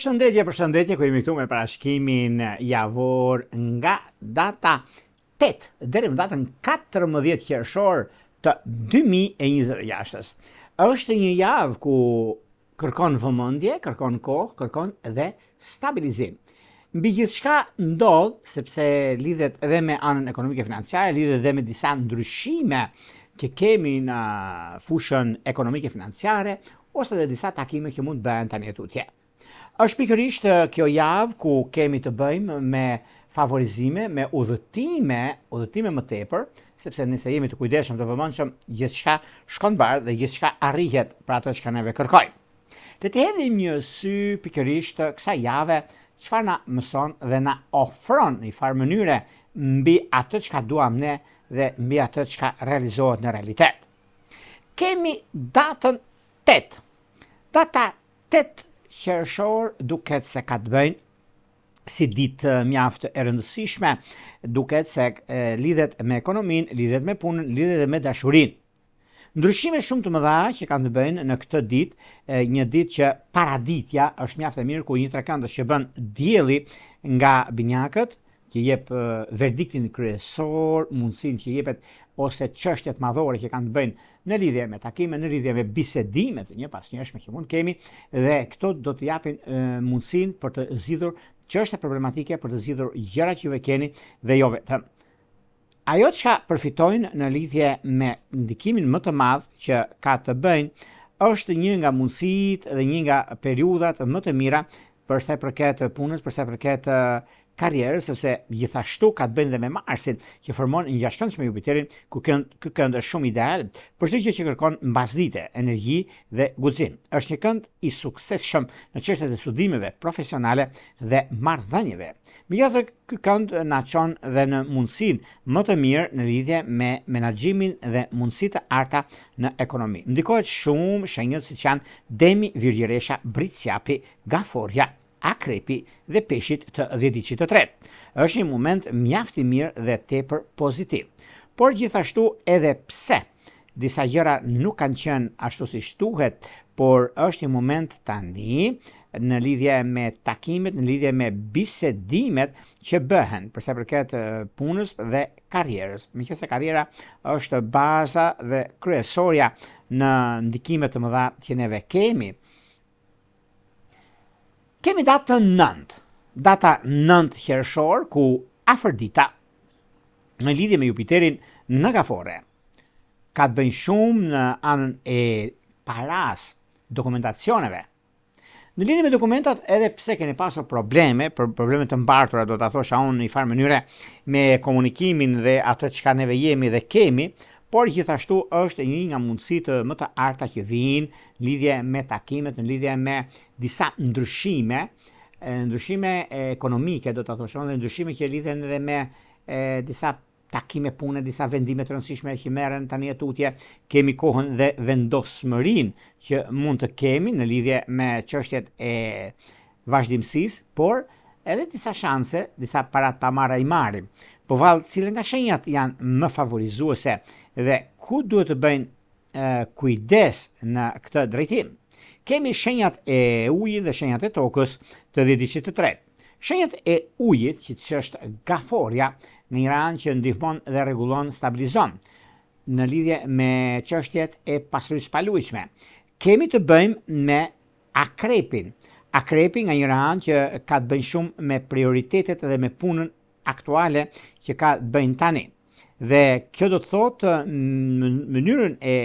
Përshëndetje, ku jemi këtu me parashkimin javor nga data 8 deri në datën 14 qershor të 2026. Është një javë ku kërkon vëmendje, kërkon kohë, kërkon edhe stabilizim. Mbi gjithçka ndodh, sepse lidhet edhe me anën ekonomike financiare, lidhet edhe me disa ndryshime që kemi në fushën ekonomike financiare, ose edhe disa takime që mund bëhen tani tutje. Është pikërisht kjo javë ku kemi të bëjmë me favorizime, me udhëtime më tepër, sepse nëse jemi të kujdesshëm, të vëmendshëm, gjithçka shkon bardhë dhe gjithçka arrihet për ato që neve kërkojmë. Le të hedhim një sy pikërisht kësaj jave çfarë na mëson dhe na ofron në një farë mënyre mbi atë çka duam ne dhe mbi atë çka realizohet në realitet. Kemi datën 8. Data 8 qershor duket se ka të bëjnë si ditë mjaft e rëndësishme, duket se lidhet me ekonominë, lidhet me punën, lidhet me dashurinë. Ndryshime shumë të mëdha që kanë të bëjnë në këtë ditë, një ditë që paraditja është mjaft e mirë, ku një trekëndës që bën dielli nga binjakët, që jep verdiktin kryesor, mundësinë që jepet ose çështjet madhore që kanë të bëjnë në lidhje me takime, në lidhje me bisedimet e njëpasnjëshme që mund kemi, dhe këto do të japin mundësinë për të zgjidhur çështje problematike, për të zgjidhur gjëra që juve keni dhe jo vetëm. Ajo çka përfitojnë në lidhje me ndikimin më të madh që ka të bëjnë është një nga mundësitë dhe një nga periudhat më të mira për sa i përket punës, për sa i përket karrierës, sepse gjithashtu ka të bëjnë dhe me Marsin, që formon një gjashtkëndsh me Jupiterin, ku ky kënd është shumë ideal për çdo gjë që kërkon mbasdite, energji dhe guxim. Është një kënd i suksesshëm në çështjet e studimeve profesionale dhe marrëdhënieve. Megjithatë, ky kënd na çon dhe në mundësinë më të mirë në lidhje me menaxhimin dhe mundësitë të arta në ekonomi. Ndikohet shumë shenjat siç janë Demi, Virgjeresha, Britsjapi, Gaforja, Akrepi dhe Peshit të dhjetiçit të tretë. Është një moment mjaft i mirë dhe tepër pozitiv. Por gjithashtu edhe pse disa gjëra nuk kanë qenë ashtu siç duhet, por është një moment tani në lidhje me takimet, në lidhje me bisedimet që bëhen për sa përket punës dhe karrierës. Meqense karriera është baza dhe kryesorja në ndikime të mëdha që neve kemi. Kemi datën 9, data 9 qershor, ku Afërdita në lidhje me Jupiterin në Gafore ka të bëjnë shumë në anën e paras, dokumentacioneve. Në lidhje me dokumentat, edhe pse keni pasur probleme të mbartura, do ta thosha unë në një farë mënyre, me komunikimin dhe ato çka neve jemi dhe kemi, por gjithashtu është një nga mundësitë më të arta që vijnë në lidhje me takimet, në lidhje me disa ndryshime ekonomike, do ta thoshon, dhe ndryshime që lidhen edhe me disa takime pune, disa vendime të rëndësishme që merren tani tutje. Kemi kohën dhe vendosmërinë që mund të kemi në lidhje me çështjet e vazhdimësisë, por edhe disa shanse, disa parat pa marra i marrim. Po vallë, cilë nga shenjat janë më favorizuese dhe ku duhet të bëjnë kujdes në këtë drejtim. Kemi shenjat e ujit dhe shenjat e tokës të dhjetiçit të tretë. Shenjat e ujit, që është Gaforja, në një anë që ndihmon dhe rregullon, stabilizon në lidhje me çështjet e pasurisë paluajtshme. Kemi të bëjmë me Akrepin. Akrepi nga një anë që ka të bëjë shumë me prioritetet dhe me punën aktuale që ka të bëjnë tani. Dhe kjo do të thotë mënyrën e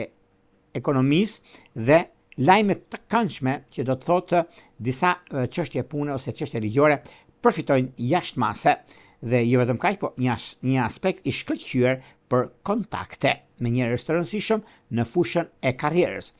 ekonomisë dhe lajmet të këndshme, që do të thotë disa çështje pune ose çështje ligjore përfitojnë jashtëmase, dhe jo vetëm kaq, po një aspekt i shkëlqyer për kontakte me njerëz të rëndësishëm në fushën e karrierës.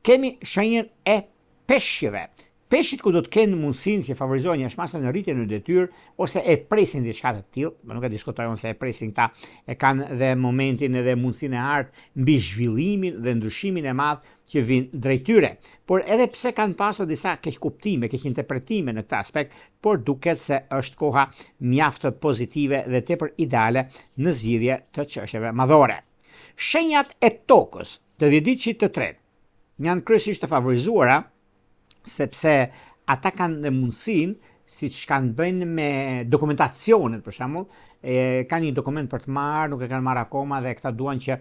Kemi shenjën e peshqeve. Peshqit ku do të kenë mundësinë që favorizojnë jashtëmasën në rritje në detyrë ose e presin diçka të tillë, më nuk e diskutojnë se e presin këta, e kanë dhe momentin edhe mundësinë e artë mbi zhvillimin dhe ndryshimin e madh që vin drejt tyre. Por edhe pse kanë pasur disa keqkuptime, keqinterpretime në këtë aspekt, por duket se është koha mjaft pozitive dhe tepër ideale në zgjidhje të çështjeve madhore. Shenjat e tokës të dhjetiçit të tretë janë kryesisht të favorizuara, sepse ata kanë dhe mundësin, si që kanë bëjnë me dokumentacionet, për shembull, kanë një dokument për të marrë, nuk e kanë marrë akoma dhe këta duan që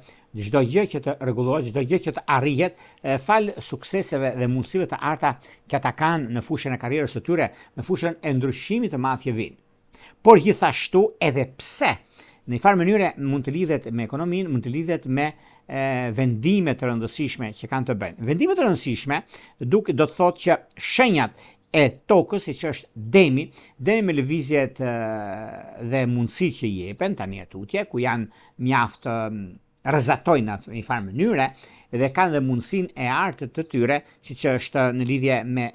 çdo gjë që të rregullohet, çdo gjë që të arrihet, fal sukseseve dhe mundësive të arta që ata kanë në fushën e karrierës së tyre, në fushën e ndryshimit të madh që vijnë. Por gjithashtu edhe pse në një farë mënyre mund të lidhet me ekonominë, mund të lidhet me vendime të rëndësishme që kanë të bëjnë. Vendime të rëndësishme do të thotë që shenjat e tokës, siç është demi me lëvizjet dhe mundësitë që jepen tani atutje, ku janë mjaft rrezatojnë në një farë mënyre dhe kanë dhe mundësinë e artë të tyre, siç është në lidhje me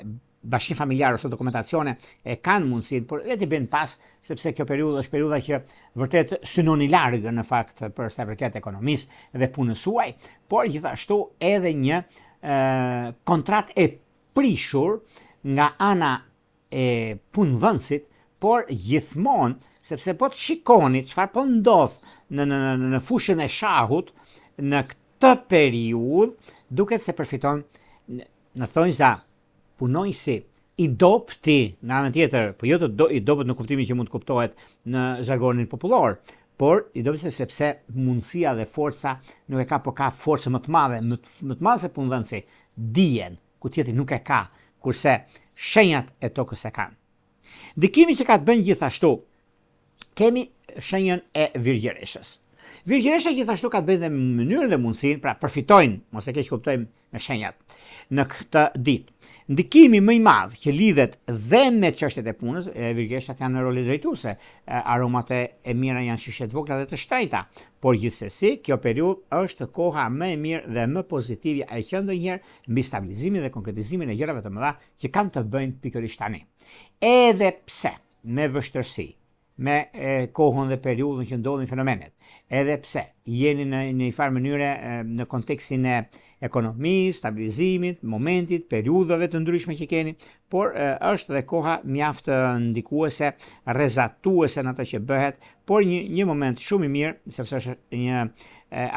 bashkim familjar ose dokumentacione, kanë mundësinë, por le të bëjnë pas, sepse kjo periudhë është periudha që vërtet synon i largë në fakt për sa i përket ekonomisë dhe punës suaj, por gjithashtu edhe një kontratë e prishur nga ana e punëdhënësit, por gjithmonë, sepse po të shikoni çfarë po ndodh në fushën e shahut në këtë periudhë, duket se përfiton, në thonjza, punojësi i dobti në anën tjetër, po jo i dobët në kuptimin që mund të kuptohet në zhargonin popullor, por i dobët sepse mundësia dhe forca nuk e ka, po ka forcë më të madhe, më të madhe se punëdhënësi, dijen, ku tjetri nuk e ka, kurse shenjat e tokës e kanë. Ndikimi që ka të bënë gjithashtu, kemi shenjën e virgjëreshës. Virgjëresha gjithashtu ka të bëjë dhe mënyrën dhe mundësinë, pra përfitojnë, mos e keq kuptojmë me shenjat, në këtë ditë. Ndikimi më i madh që lidhet dhe me çështjet e punës, virgjëreshat janë në roli drejtuese, aromat e mira janë shishe të vogla dhe të shtrejta, por gjithsesi kjo periudhë është koha më e mirë dhe më pozitive e që ndonjëherë mbi stabilizimin dhe konkretizimin e gjërave të mëdha që kanë të bëjnë pikërisht tani. Edhe pse me vështirësi, me kohën dhe periudhën që ndodhin fenomenet, edhe pse jeni në një farë mënyre në kontekstin e ekonomisë, stabilizimit, momentit, periudhave të ndryshme që keni, por është dhe koha mjaft ndikuese, rrezatuese në atë që bëhet, por një moment shumë i mirë, sepse është një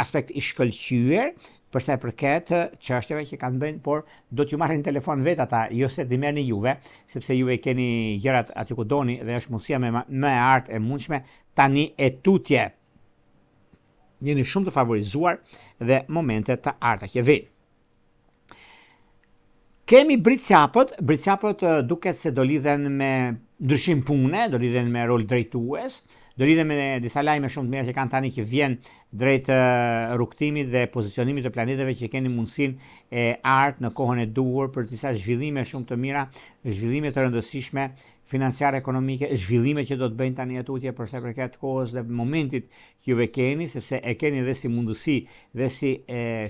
aspekt i shkëlqyer për sa i përket çështjeve që kanë bënë, por do t'ju marrin telefon vetë ata, jo se t'i merrni juve, sepse juve keni gjërat aty ku doni dhe është mundësia më e artë e mundshme tani e tutje. Jeni shumë të favorizuar dhe momente të arta që vijnë. Kemi britsapët duket se do lidhen me ndryshim pune, do lidhen me rol drejtues, do lidhen me disa lajme shumë të mira që kanë tani që vjen drejt rrugtimit dhe pozicionimit të planeteve që keni mundësinë e artë në kohën e duhur për disa zhvillime shumë të mira, zhvillime të rëndësishme financiare, ekonomike, zhvillime që do të bëjnë tani atutje për sa i përket kohës dhe momentit që juve keni, sepse e keni dhe si mundësi dhe si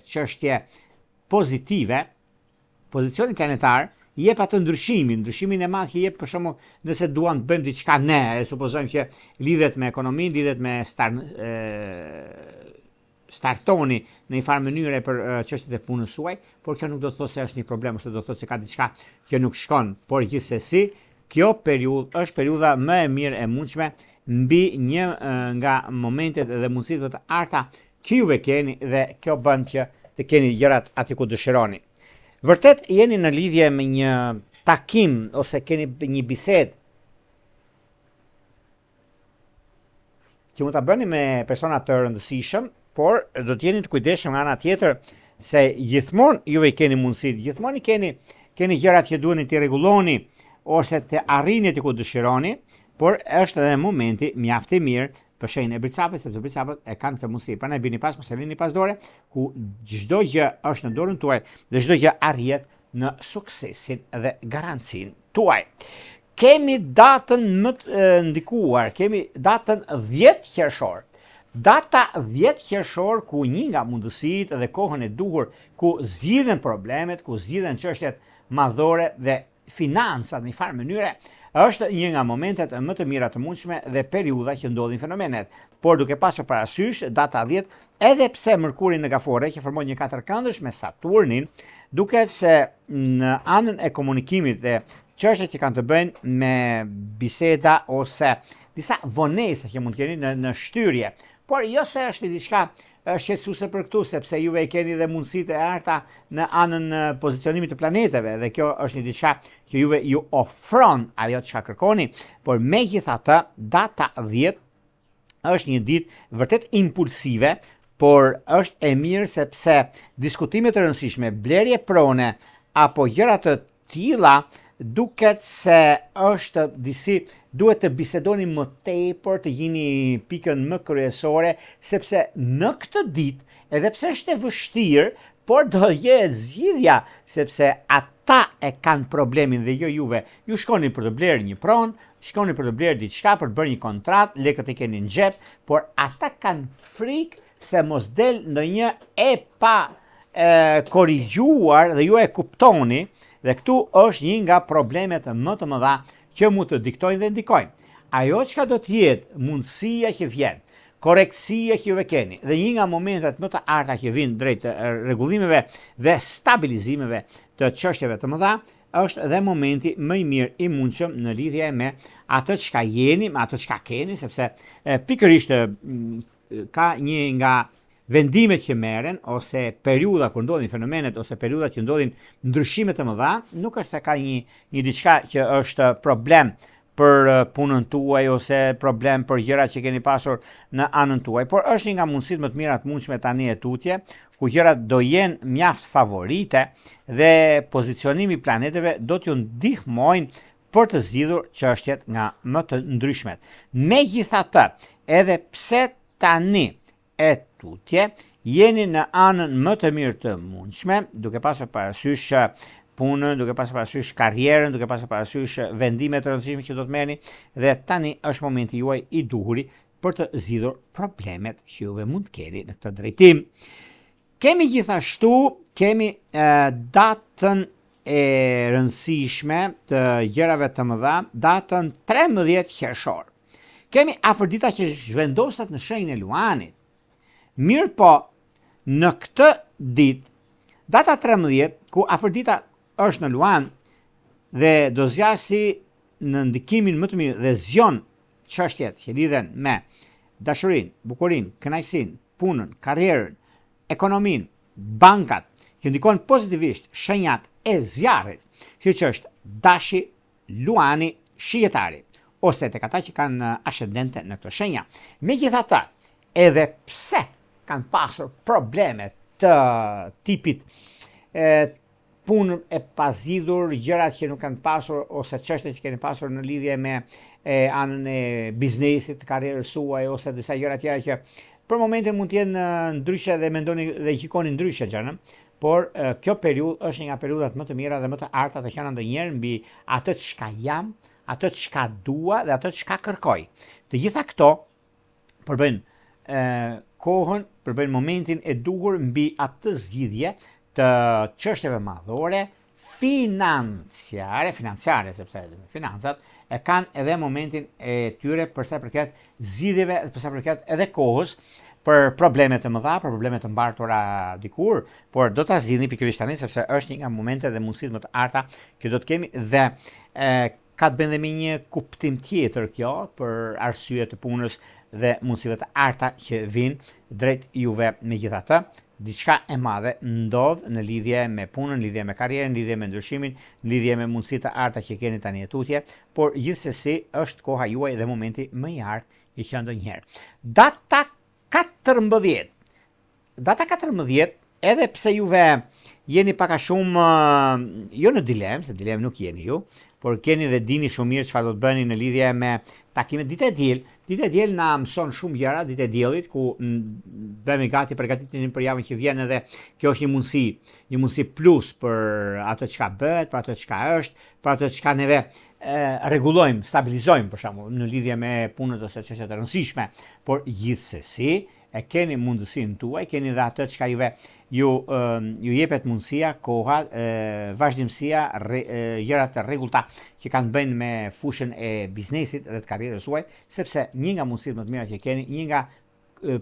çështje pozitive, pozicioni planetar jep atë ndryshimin e madh që jep, për shembull, nëse duam të bëjmë diçka ne, supozojmë që lidhet me ekonominë, lidhet me startoni në një farë mënyre për çështjet e punës suaj, por kjo nuk do të thotë se është një problem ose do të thotë se ka diçka që nuk shkon, por gjithsesi kjo periudhë është periudha më e mirë e mundshme mbi një nga momentet dhe mundësitë të arta që juve keni dhe kjo bën që të keni gjërat aty ku dëshironi. Vërtet jeni në lidhje me një takim ose keni një bisedë që mund ta bëni me persona të rëndësishëm, por do të jeni të kujdesshëm nga ana tjetër se gjithmonë juve keni mundësitë, gjithmonë keni gjërat që duheni t'i rregulloni ose të arrini aty ku dëshironi, por është edhe momenti mjaft i mirë për shenjën e britsapëve, sepse britsapët e kanë këtë mundësi. Prandaj bini pas, mos e lini pas dore, ku çdo gjë është në dorën tuaj dhe çdo gjë arrihet në suksesin dhe garancinë tuaj. Kemi datën më të ndikuar, kemi datën 10 qershor. Data 10 qershor ku një nga mundësitë dhe kohën e duhur ku zgjidhen problemet, ku zgjidhen çështjet madhore dhe financat në një farë mënyre, është një nga momentet më të mira të mundshme dhe periudha që ndodhin fenomenet. Por duke pasur parasysh data 10, edhe pse Mërkuri në Gafore që formon një katërkëndësh me Saturnin, duket se në anën e komunikimit dhe çështjet që kanë të bëjnë me biseda ose disa vonesa që mund të keni në shtyrje, por jo se është diçka shqetësuese për këtu, sepse juve keni dhe mundësitë e arta në anën pozicionimit të planeteve, dhe kjo është një diçka që juve ju ofron ajo çka kërkoni, por megjithatë data 10 është një ditë vërtet impulsive, por është e mirë sepse diskutime të rëndësishme, blerje prone apo gjëra të tilla duket se është duhet të bisedoni më tepër, të jini pikën më kryesore, sepse në këtë ditë, edhe pse është e vështirë, por do jetë zgjidhja, sepse ata e kanë problemin dhe jo juve. Ju shkoni për të blerë një pronë, shkoni për të blerë diçka, për të bërë një kontratë, lekët e keni në xhep, por ata kanë frikë se mos del ndonjë e pa korrigjuar dhe ju e kuptoni. Dhe këtu është një nga problemet më të mëdha që mund të diktojnë dhe ndikojnë. Ajo çka do të jetë mundësia që vjen, korektësia që juve keni, dhe një nga momentet më të arta që vinë drejt rregullimeve dhe stabilizimeve të çështjeve të mëdha, është dhe momenti më i mirë i mundshëm në lidhje me atë çka jeni, me atë çka keni, sepse pikërisht ka një nga vendimet që merren ose periudha kur ndodhin fenomenet ose periudha që ndodhin ndryshime të mëdha, nuk është se ka një diçka që është problem për punën tuaj ose problem për gjërat që keni pasur në anën tuaj, por është një nga mundësitë më të mira të mundshme tani e tutje, ku gjërat do jenë mjaft favorite dhe pozicionimi i planeteve do t'ju ndihmojnë për të zgjidhur çështjet nga më të ndryshmet. Megjithatë, edhe pse tani e tutje, jeni në anën më të mirë të mundshme, duke pasur parasysh punën, duke pasur parasysh karrierën, duke pasur parasysh vendimet të rëndësishme që do të merrni, dhe tani është momenti juaj i duhuri për të zgjidhur problemet që juve mund të keni në këtë drejtim. Kemi gjithashtu datën e rëndësishme të gjërave të mëdha, datën 13 qershor. Kemi afërdita që zhvendoset në shenjën e Luanit. Mirë po, në këtë ditë, data 13, ku afërdita është në Luan dhe do zgjasi në ndikimin më të mirë dhe zgjon çështjet që lidhen me dashurinë, bukurinë, kënaqësinë, punën, karrierën, ekonominë, bankat, që ndikojnë pozitivisht shenjat e zjarrit, siç është Dashi, Luani, Shijetari, ose tek ata që kanë ascendente në këto shenja. Megjithatë, edhe pse kanë pasur probleme të tipit punë e pazidhur, gjërat që nuk kanë pasur ose çështjet që keni pasur në lidhje me anën e biznesit, karrierës suaj ose disa gjëra tjera që për momentin mund të jenë ndryshe dhe mendoni dhe gjikoni ndryshe gjënë, por kjo periudhë është një nga periudhat më të mira dhe më të arta të qenë ndonjëherë mbi atë çka jam, atë çka dua dhe atë çka kërkoj. Të gjitha këto përbëjnë kohën, përbëjnë momentin e duhur mbi atë zgjidhje të çështjeve madhore, financiare, sepse financat e kanë edhe momentin e tyre për sa i përket zgjidhjeve, për sa i përket edhe kohës për probleme të mëdha, për probleme të mbartura dikur, por do ta zgjidhni pikërisht tani sepse është një nga momentet dhe mundësitë më të arta që do të kemi dhe ka të bëjë me një kuptim tjetër kjo për arsye të punës dhe mundësive të arta që vinë drejt juve. Megjithatë, diçka e madhe ndodh në lidhje me punën, në lidhje me karrierën, në lidhje me ndryshimin, në lidhje me mundësitë të arta që keni tani e tutje, por gjithsesi është koha juaj dhe momenti më i artë i që ndonjëherë. Data 14. Data 14, edhe pse juve jeni pak a shumë jo në dilemë, se dilemë nuk jeni ju, por keni dhe dini shumë mirë çfarë do të bëni në lidhje me takimet. Ditë e diel na mëson shumë gjëra, ditë e diellit ku bëhemi gati përgatitemi për javën që vjen, edhe kjo është një mundësi plus për atë çka bëhet, për atë çka është, për atë çka neve rregullojmë, stabilizojmë për shembull në lidhje me punët ose çështjet e rëndësishme, por gjithsesi e keni mundësinë tuaj, keni dhe atë çka ju jepet mundësia, koha, vazhdimësia, gjërat e rregullta që kanë bënë me fushën e biznesit dhe të karrierës suaj, sepse një nga mundësitë më të mira që keni, një nga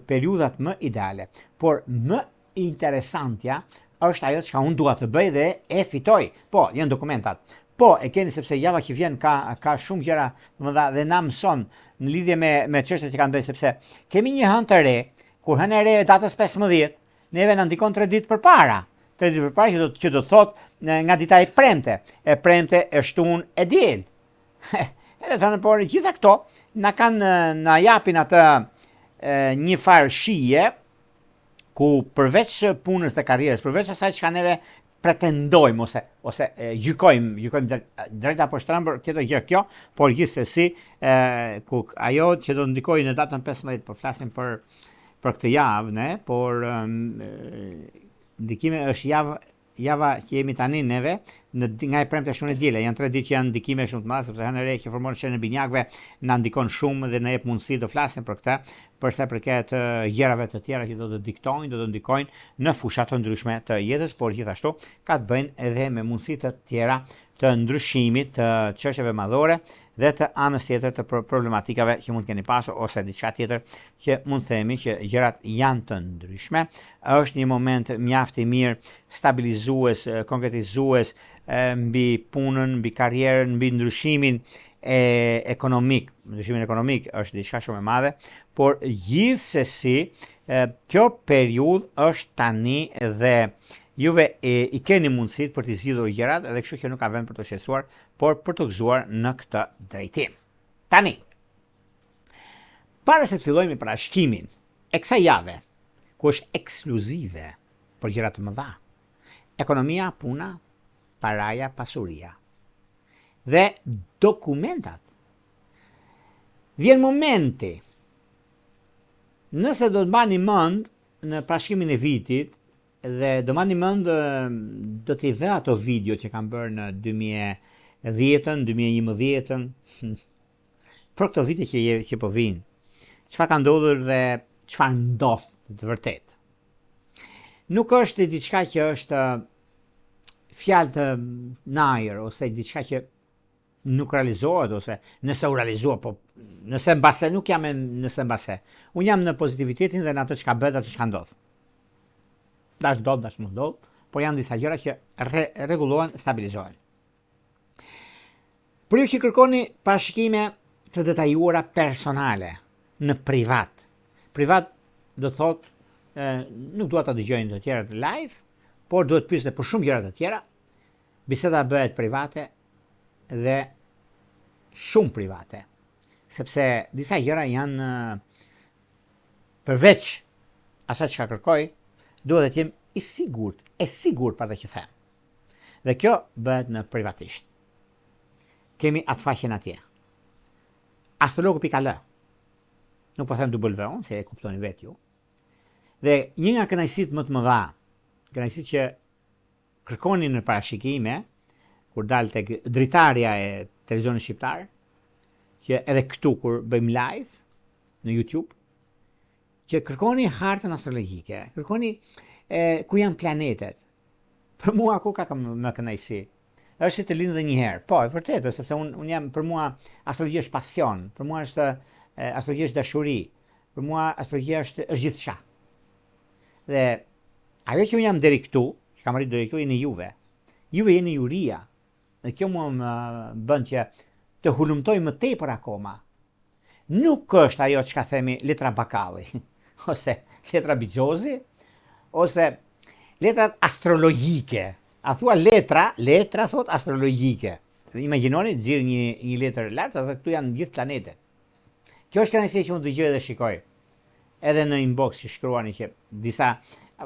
periudhat më ideale, por më interesantja është ajo që unë dua të bëj dhe e fitoj. Po, janë dokumentat. Po, e keni sepse java që vjen ka shumë gjëra të mëdha dhe na mëson në lidhje me çështjet që kanë bëjë, sepse kemi një hënë të re, kur hënë e re datës 15, neve na ndikon 3 ditë përpara. 3 ditë përpara që do të thotë nga dita e premte, e shtunë, e diel. Edhe thënë, por gjitha këto na japin atë një farë shije ku përveç punës dhe karrierës, përveç asaj çka neve pretendojmë ose gjykojmë drejt apo shtrëmbër tjetër gjë kjo, por gjithsesi ku ajo që do ndikojë në datën 15, po flasim për këtë javë, ne, por ndikimi është java që jemi tani neve, nga e premte shumë e diele, janë 3 ditë që janë ndikime shumë të mëdha, sepse hënë re që formon shenën e binjakëve na ndikon shumë dhe na jep mundësi do flasim për këtë, për sa përket gjërave të tjera që do të ndikojnë në fusha të ndryshme të jetës, por gjithashtu ka të bëjnë edhe me mundësi të tjera të ndryshimit të çështjeve madhore dhe të anës tjetër të problematikave që mund keni pasur ose diçka tjetër që mund themi që gjërat janë të ndryshme. Është një moment mjaft i mirë stabilizues, konkretizues mbi punën, mbi karrierën, mbi ndryshimin ekonomik. Ndryshimin ekonomik është diçka shumë e madhe, por gjithsesi kjo periudhë është tani dhe juve i keni mundësit për të zgjidhur gjërat edhe kështu që nuk ka vend për të shqetësuar, por për të gëzuar në këtë drejtim. Tani, para se të fillojmë me parashkimin e kësaj jave, ku është ekskluzive për gjëra të mëdha, ekonomia, puna, paraja, pasuria dhe dokumentat. Vjen momenti, nëse do të mbani mend në parashkimin e vitit, dhe do mbani mend do t'i vë ato video që kam bërë në 2010, 2011, për këto vite që po vinë. Çfarë ka ndodhur dhe çfarë ndodh të vërtet. Nuk është diçka që është fjalë të najër ose diçka që nuk realizohet ose nëse u realizohet, po nëse mbase, nuk jam nëse mbase. Unë jam në pozitivitetin dhe në ato çka bëhet, ato çka ndodh. Dash do, dash mund do, por janë disa gjëra që rregullohen, stabilizohen. Për ju që kërkoni parashikime të detajuara personale në privat. Privat do thotë nuk dua ta dëgjojnë të tjerët live, por duhet pyesni për shumë gjëra të tjera. Biseda bëhet private dhe shumë private, sepse disa gjëra janë përveç asaj çka kërkoj, duhet të jem i sigurt për atë që them. Dhe kjo bëhet në privatisht. Kemi atë faqen atje. Astrologu.al. Nuk po them W, se e kuptoni vetë ju. Dhe një nga kënaqësitë më të mëdha, kënaqësitë që kërkoni në parashikime, kur dal tek dritarja e televizionit shqiptar, që edhe këtu kur bëjmë live në YouTube, që kërkoni hartën astrologjike, kërkoni ku janë planetet. Për mua ku ka më kënaqësi. Është të lindë dhe një herë. Po, e vërtetë, sepse unë jam, për mua astrologjia është pasion, për mua është astrologjia është dashuri, për mua astrologjia është gjithçka. Dhe ajo që unë jam deri këtu, që kam arritur deri këtu, jeni juve. Juve jeni juria. Dhe kjo mua më bën që të hulumtoj më tepër akoma. Nuk është ajo çka themi letra bakalli, ose letra bixhozi, ose letrat astrologjike. A thua letra thot astrologjike. Imagjinoni të xhir një letër lart, edhe këtu janë gjithë planetet. Kjo është kënaqësia që unë dëgjoj dhe shikoj. Edhe në inbox që shkruani që disa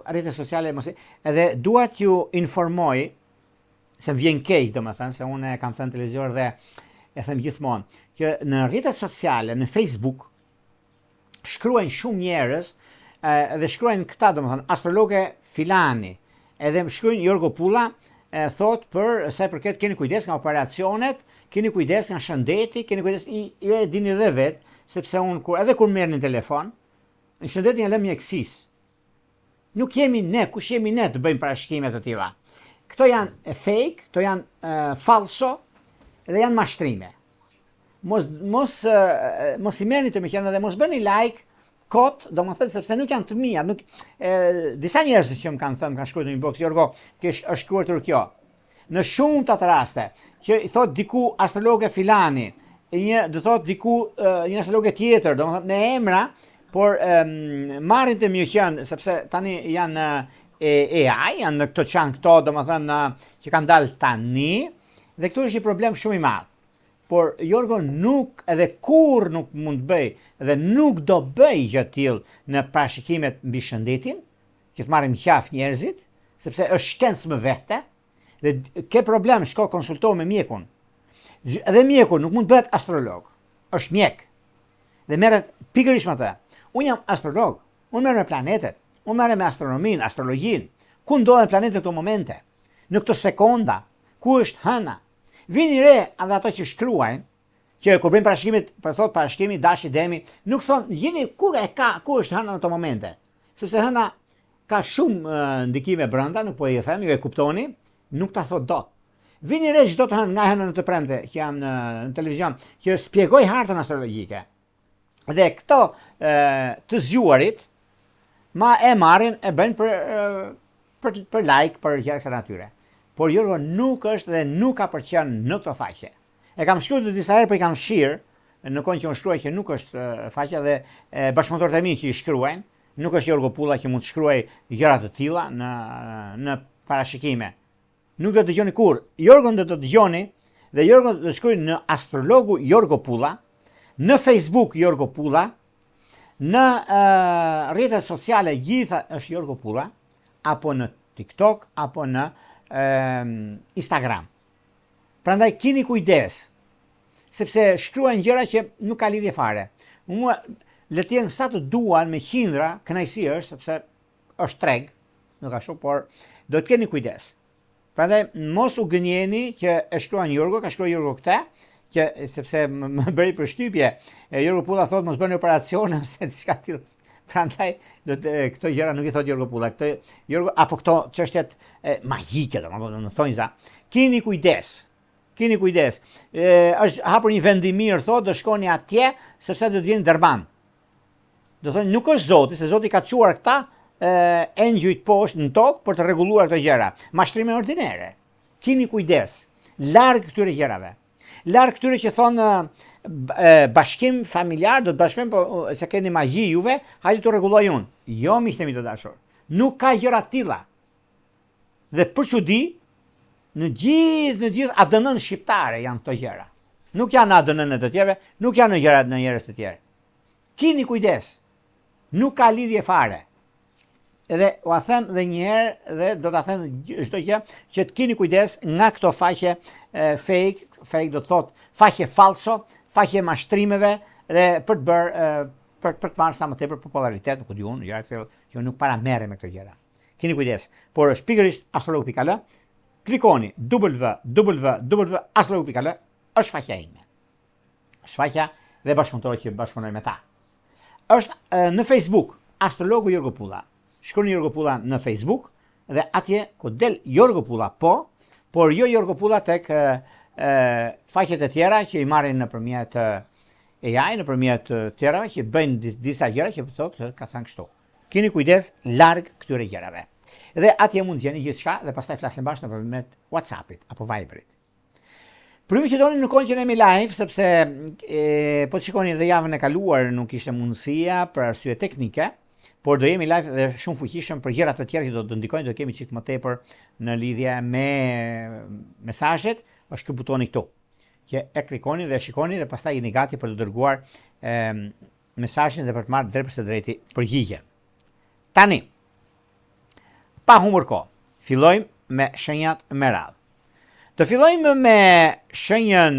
rrjete sociale edhe dua t'ju informoj se vjen keq, domethënë, se unë kam thënë televizor dhe e them gjithmonë, që në rrjetet sociale, në Facebook, shkruajnë shumë njerëz dhe shkruajnë këta, domethënë, astrologe filani, edhe shkruajnë Jorgo Pulla, thot për sa i përket keni kujdes nga operacionet, keni kujdes nga shëndeti, keni kujdes, ju e dini edhe vet, sepse unë edhe kur merrni telefon, në shëndetin e lëm mjekësisë. Nuk jemi ne, kush jemi ne të bëjmë parashikime të tilla. Këto janë fake, këto janë falso dhe janë mashtrime. Mos i merrni të më qenë dhe mos bëni like kot, domethënë sepse nuk janë të mia, nuk disa njerëz që më kanë thënë, kanë shkruar në inbox, Jorgo, është shkruar kjo. Në shumë të raste, që i thot diku astrologe filani, do thot diku një astrologe tjetër, domethënë me emra por marrin të mirëqen, sepse tani janë AI, janë në këto qanë këto, domethënë që kanë dalë tani, dhe këtu është një problem shumë i madh. Por Jorgo nuk edhe kur nuk mund të bëj dhe nuk do bëj gjë të tillë në parashikimet mbi shëndetin, që të marrin qaf njerëzit, sepse është shkencë më vete, dhe ke problem shko konsulto me mjekun. Edhe mjeku nuk mund të bëhet astrolog, është mjek. Dhe merret pikërisht me atë. Unë jam astrolog, unë merrem me planetet, unë merrem me astronominë, astrologjinë. Ku ndodhen planetet në këto momente? Në këto sekonda, ku është hëna? Vini re edhe ato që shkruajnë, që kur bëjnë parashikimet, për thot parashikimi dashi demi, nuk thonë jeni ku është hëna në këto momente. Sepse hëna ka shumë ndikime brenda, nuk po i them, ju e kuptoni, nuk ta thot dot. Vini re çdo të hënë nga hëna në të premte që jam në televizion, që shpjegoj hartën astrologjike. Dhe këto të zgjuarit ma e marrin e bëjnë për like, për gjëra kësaj natyre. Por Jorgo nuk është dhe nuk ka përqen në këto faqe. E kam shkruar disa herë, por i kam shirë, në kohën që unë shkruaj që nuk është faqe, dhe bashkëpunëtorët e mi që i shkruajnë, nuk është Jorgo Pulla që mund të shkruaj gjëra të tilla në parashikime. Nuk do të dëgjoni kur. Jorgon do të dëgjoni, dhe Jorgon do të shkruaj në astrologu Jorgo Pulla, në Facebook Jorgo Pulla, në rrjetet sociale gjitha është Jorgo Pulla, apo në TikTok, apo në Instagram. Prandaj keni kujdes, sepse shkruajnë gjëra që nuk ka lidhje fare. Mua le të jenë sa të duan me qindra, kënaqësi është, sepse është treg, nuk ka shumë, por do të keni kujdes. Prandaj mos u gënjeni që e shkruan Jorgo, ka shkruar Jorgo këtë, që sepse më bëri përshtypje. Jorgo Pulla thotë mos bëni operacione ose diçka tillë. Prandaj këto gjëra nuk i thot Jorgo Pulla, apo këto çështjet magjike, domethënë në thonjza. Keni kujdes. Keni kujdes. Është hapur një vend i mirë, thotë, do shkoni atje sepse do të vjen derban. Do thonë nuk është Zoti, se Zoti ka çuar këta engjujt poshtë në tokë për të rregulluar këto gjëra. Mashtrime ordinere. Keni kujdes. Larg këtyre gjërave. Larg këtyre që thonë bashkim familjar, do të bashkojmë, po se keni magji juve, hajde të rregulloj unë. Jo, miqtë mi të dashur. Nuk ka gjëra të tilla. Dhe për çudi, në gjithë ADN-n shqiptare janë këto gjëra. Nuk janë ADN-n e të tjerëve, nuk janë në gjërat në njerëz të tjerë. Keni kujdes. Nuk ka lidhje fare. Edhe u a them dhe një herë, dhe do ta them çdo gjë, që të keni kujdes nga këto faqe fake do të thotë faqe falso, faqe mashtrimeve, dhe për të bërë për të marrë sa më tepër popularitet, nuk e di unë, gjëra që unë nuk para merrem me këto gjëra. Keni kujdes. Por është pikërisht astrolog.al, klikoni www.astrolog.al, është faqja ime. Është faqja dhe bashkëpunëtorët që bashkëpunojnë me ta. Është në Facebook, astrologu Jorgo Pulla. Shkroni Jorgo Pulla në Facebook dhe atje ku del Jorgo Pulla por jo Jorgo Pulla tek faqet e tjera që i marrin nëpërmjet AI, nëpërmjet tjerave që bëjnë disa gjëra që thotë ka thënë kështu. Keni kujdes larg këtyre gjërave. Dhe atje mund të gjeni gjithçka dhe pastaj flasim bashkë nëpërmjet WhatsAppit apo Viberit. Për ju që doni në kohën që ne jemi live, sepse po të shikoni edhe javën e kaluar nuk ishte mundësia për arsye teknike, por do jemi live dhe shumë fuqishëm për gjëra të tjera që do të ndikojnë, do kemi çik më tepër në lidhje me mesazhet, është ky butoni këtu, që e klikoni dhe shikoni dhe pastaj jeni gati për të dërguar mesazhin dhe për të marrë drejt së drejti përgjigje. Tani, pa humbur kohë, fillojmë me shenjat me radhë. Të fillojmë me shenjën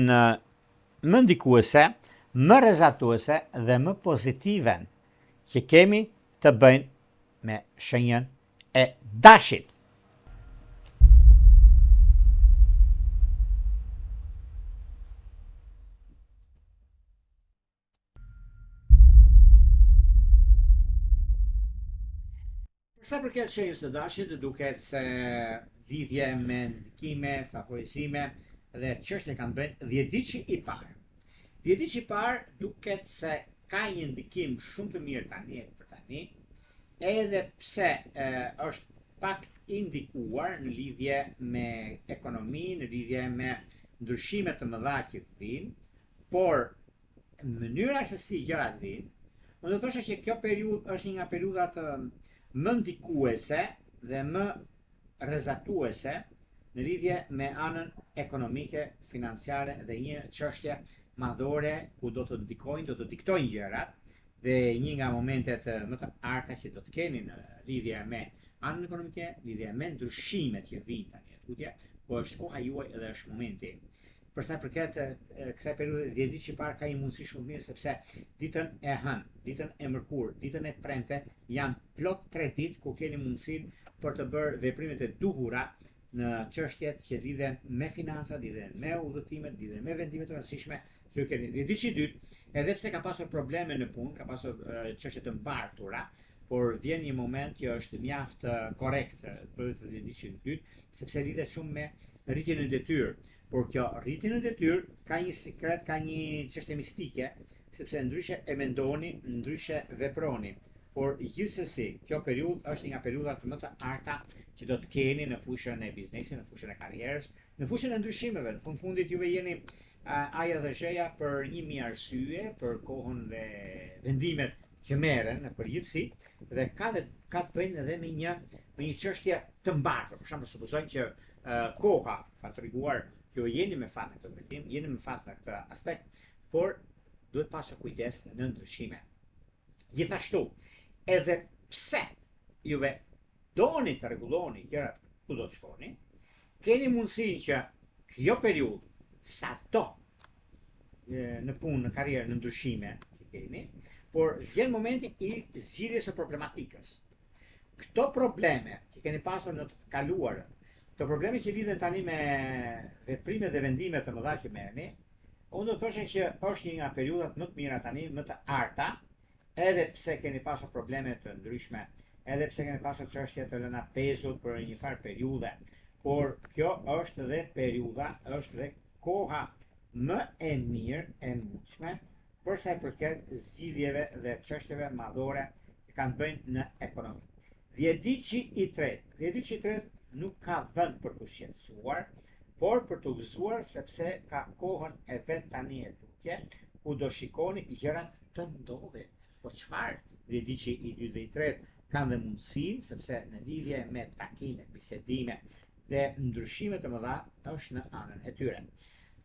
më ndikuese, më rrezatuese dhe më pozitive që kemi të bëjnë me shenjën e dashit. Sa përket shenjës së dashit, duket se lidhje me ndikime, favorizime dhe çështje kanë bënë 10 ditë i parë. 10 ditë i parë duket se ka një ndikim shumë të mirë tani, edhe pse është pak indikuar në lidhje me ekonominë, në lidhje me ndryshime të mëdha që vinë, por mënyra se si gjërat vinë Unë do thosha që kjo periudhë është një nga periudhat më ndikuese dhe më rrezatuese në lidhje me anën ekonomike, financiare dhe një çështje madhore ku do të ndikojnë, do të diktojnë gjërat dhe një nga momentet më të arta që do të keni në lidhje me anën ekonomike, lidhje me ndryshimet që vijnë tani tutje, po është koha juaj edhe është momenti. Për sa përket kësaj periudhe 10 ditë që parë ka një mundësi shumë mirë sepse ditën e hënë, ditën e mërkurë, ditën e premte janë plot 3 ditë ku keni mundësinë për të bërë veprimet e duhura në çështjet që lidhen me financat, lidhen me udhëtimet, lidhen me vendimet e rëndësishme që keni. 10 ditë që dytë, edhe pse ka pasur probleme në punë, ka pasur çështje të mbartura, por vjen një moment që është mjaft korrekt për të 10 ditë që dytë, sepse lidhet shumë me rritjen e detyrë. Por kjo rritje në detyrë ka një sekret, ka një çështje mistike, sepse ndryshe e mendoni, ndryshe veproni. Por gjithsesi, kjo periudhë është një nga periudhat më të arta që do të keni në fushën e biznesit, në fushën e karrierës, në fushën e ndryshimeve. Në fundit juve jeni aja dhe zheja për 1000 arsye, për kohën dhe vendimet që merren në përgjithësi dhe ka të bëjnë edhe me një çështje të mbartur. Për shembull, supozojmë që koha ka treguar që jeni me fat në këtë vendim, jeni me fat në këtë aspekt, por duhet pasur kujdes në ndryshime. Gjithashtu, edhe pse juve doni të rregulloni gjërat ku do të shkoni, keni mundësinë që kjo periudhë sado në punë, në karrierë, në ndryshime që keni, por vjen momenti i zgjidhjes së problematikës. Këto probleme që keni pasur në të kaluarën, këto probleme që lidhen tani me veprimet dhe vendimet të mëdha që merrni, unë do të thosha që është një nga periudhat më të mira tani, më të arta, edhe pse keni pasur probleme të ndryshme, edhe pse keni pasur çështje të lëna pezut për një farë periudhe, por kjo është dhe periudha, është dhe koha më e mirë e mundshme për sa i përket zgjidhjeve dhe çështjeve madhore që kanë bëjnë në ekonomi. 10 ditë që i tretë nuk ka vend për të shqetësuar, por për të gëzuar sepse ka kohën e vet tani e tutje, ku do shikoni gjërat të ndodhin. Po çfarë? 10 ditë që i 2 dhe i 3 kanë dhe mundësinë, sepse në lidhje me takime, bisedime dhe ndryshime të mëdha është në anën e tyre.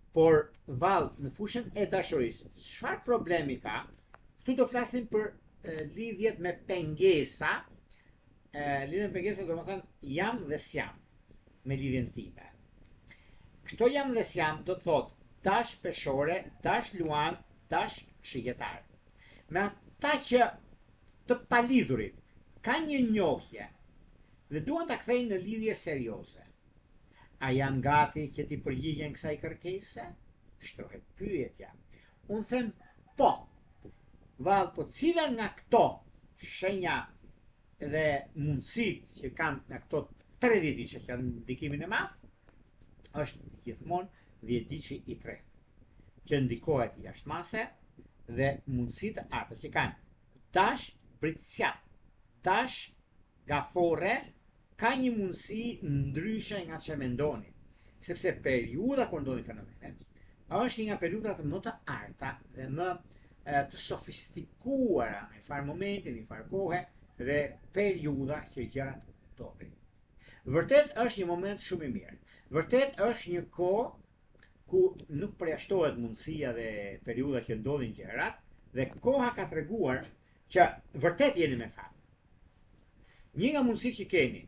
Por vallë, në fushën e dashurisë, çfarë problemi ka? Këtu do flasim për lidhjet me pengesa. Lidhjen me pengesa do të thënë jam dhe s'jam me lidhjen time. Këto jam dhe s'jam do të thotë dash peshore, dash luan, dash shigjetar. Me ata që të palidhurit kanë një njohje dhe duan ta kthejnë në lidhje serioze. A janë gati që t'i përgjigjen kësaj kërkese? Shtrohet pyetja. Unë them po. Vallë, po cilat nga këto shenja dhe mundësit që kanë në këto 30 ditë që kanë ndikimin e madh, është gjithmonë 10 ditë që i tretë, që ndikohet jashtëmase dhe mundësitë të arta që kanë dash pritësjat, dash gafore, ka një mundësi ndryshe nga që mendoni, sepse periudha kur ndodhin fenomenet është një nga periudhat më të arta dhe më të sofistikuara në një farë momenti, në një farë kohe dhe periudha që gjërat ndodhin. Vërtet është një moment shumë i mirë. Vërtet është një kohë ku nuk përjashtohet mundësia dhe periudha që ndodhin gjërat dhe koha ka treguar që vërtet jeni me fat. Një nga mundësitë që keni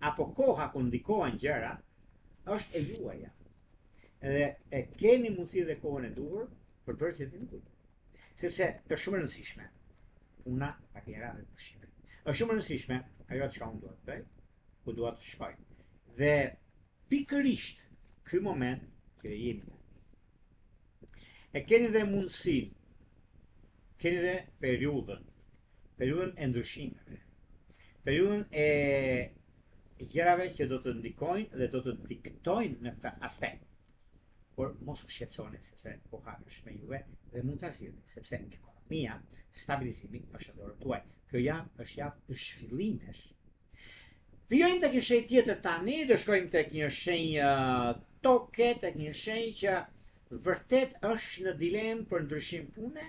apo koha ku ndikohen gjërat është e juaja. Edhe e keni mundësi dhe kohën e duhur për bërë si të kujt. Sepse është shumë e rëndësishme puna, karriera dhe pushime. Është shumë e rëndësishme ajo çka unë dua të bëj, ku dua të shkoj. Dhe pikërisht ky moment që jemi. E keni dhe mundësinë, keni dhe periudhën e ndryshimeve, periudhën e gjërave që do të ndikojnë dhe do të diktojnë në këtë aspekt. Por mos u shqetësoni sepse koha është me juve dhe mund ta sillni, sepse ekonomia, stabilizimi është në dorën tuaj. Kjo javë është javë e zhvillimesh. Vijojmë tek një shenjë tjetër tani, do shkojmë tek një shenjë toke, tek një shenjë që vërtet është në dilemë për ndryshim pune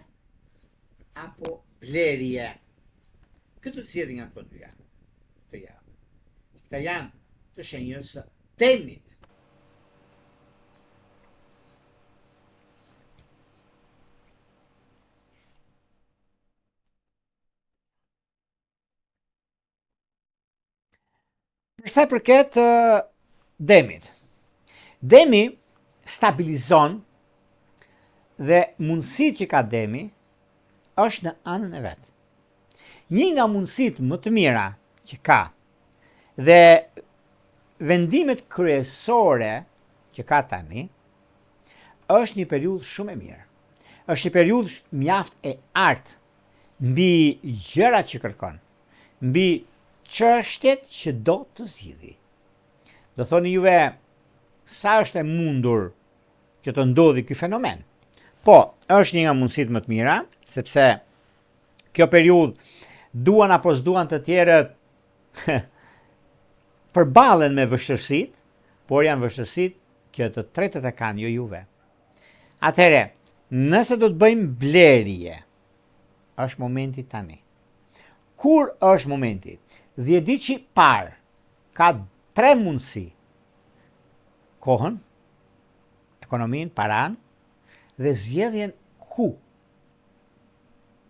apo blerje. Këtë të zgjedhni nga këto dyja. Këta janë të shenjës së demit. Përsa përket demit. Demi stabilizon dhe mundësit që ka demi është në anën e vetë. Një nga mundësit më të mira që ka dhe vendimet kryesore që ka tani është një periudhë shumë e mirë. Është një periudhë mjaft e artë mbi gjërat që kërkon, mbi çështjet që do të zgjidhi. Do thoni juve sa është e mundur që të ndodhi ky fenomen. Po, është një nga mundësitë më të mira, sepse kjo periudhë duan apo s'duan të tjerët përballen me vështirësitë, por janë vështirësitë që të tretët e kanë, jo juve. Atëherë, nëse do të bëjmë blerje, është momenti tani. Kur është momenti? 10 ditë që parë ka 3 mundësi. Kohën, ekonominë, paran dhe zgjedhjen ku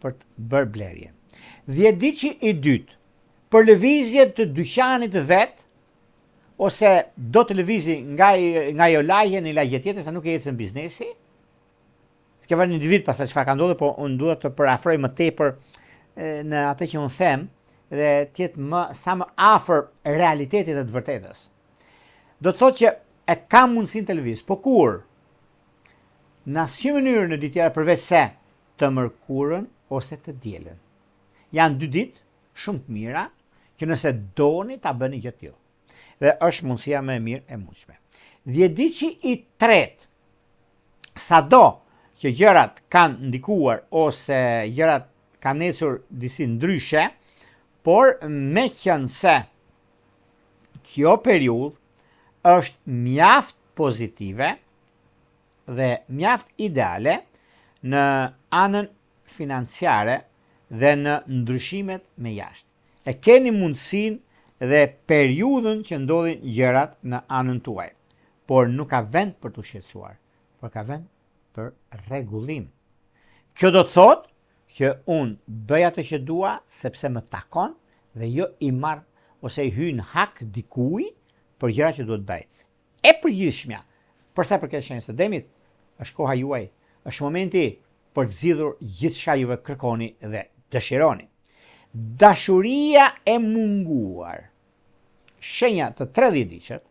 për të bërë blerje. 10 ditë që i dytë, për lëvizje të dyqanit vet, ose do të lëvizi nga jo lagje në lagje tjetër, sa nuk e ecën biznesi. Ke vënë një vit pastaj çfarë ka ndodhur, po unë duhet të parafroj më tepër në atë që unë them dhe të jetë sa më afër realitetit dhe të vërtetës. Do të thotë që e kam mundësinë të lëviz, po kur në asnjë mënyrë në ditë tjetër përveç se të mërkurën ose të dielën. Janë 2 ditë shumë të mira që nëse doni ta bëni gjë të tillë. Dhe është mundësia më e mirë e mundshme. 10 ditë që i tretë, sado që gjërat kanë ndikuar ose gjërat kanë ecur disi ndryshe, por meqense kjo periudhë është mjaft pozitive dhe mjaft ideale në anën financiare dhe në ndryshimet me jashtë. E keni mundësinë dhe periudhën që ndodhin gjërat në anën tuaj, por nuk ka vend për të shqetësuar, por ka vend për rregullim. Kjo do të thotë që unë bëj atë që dua sepse më takon dhe jo i marr ose i hyn hak dikuj për gjëra që duhet bëj. E përgjithshmja, përsa përket shenjës së demit, është koha juaj, është momenti për të zgjidhur gjithçka juve kërkoni dhe dëshironi. Dashuria e munguar. Shenja të 30 diqët,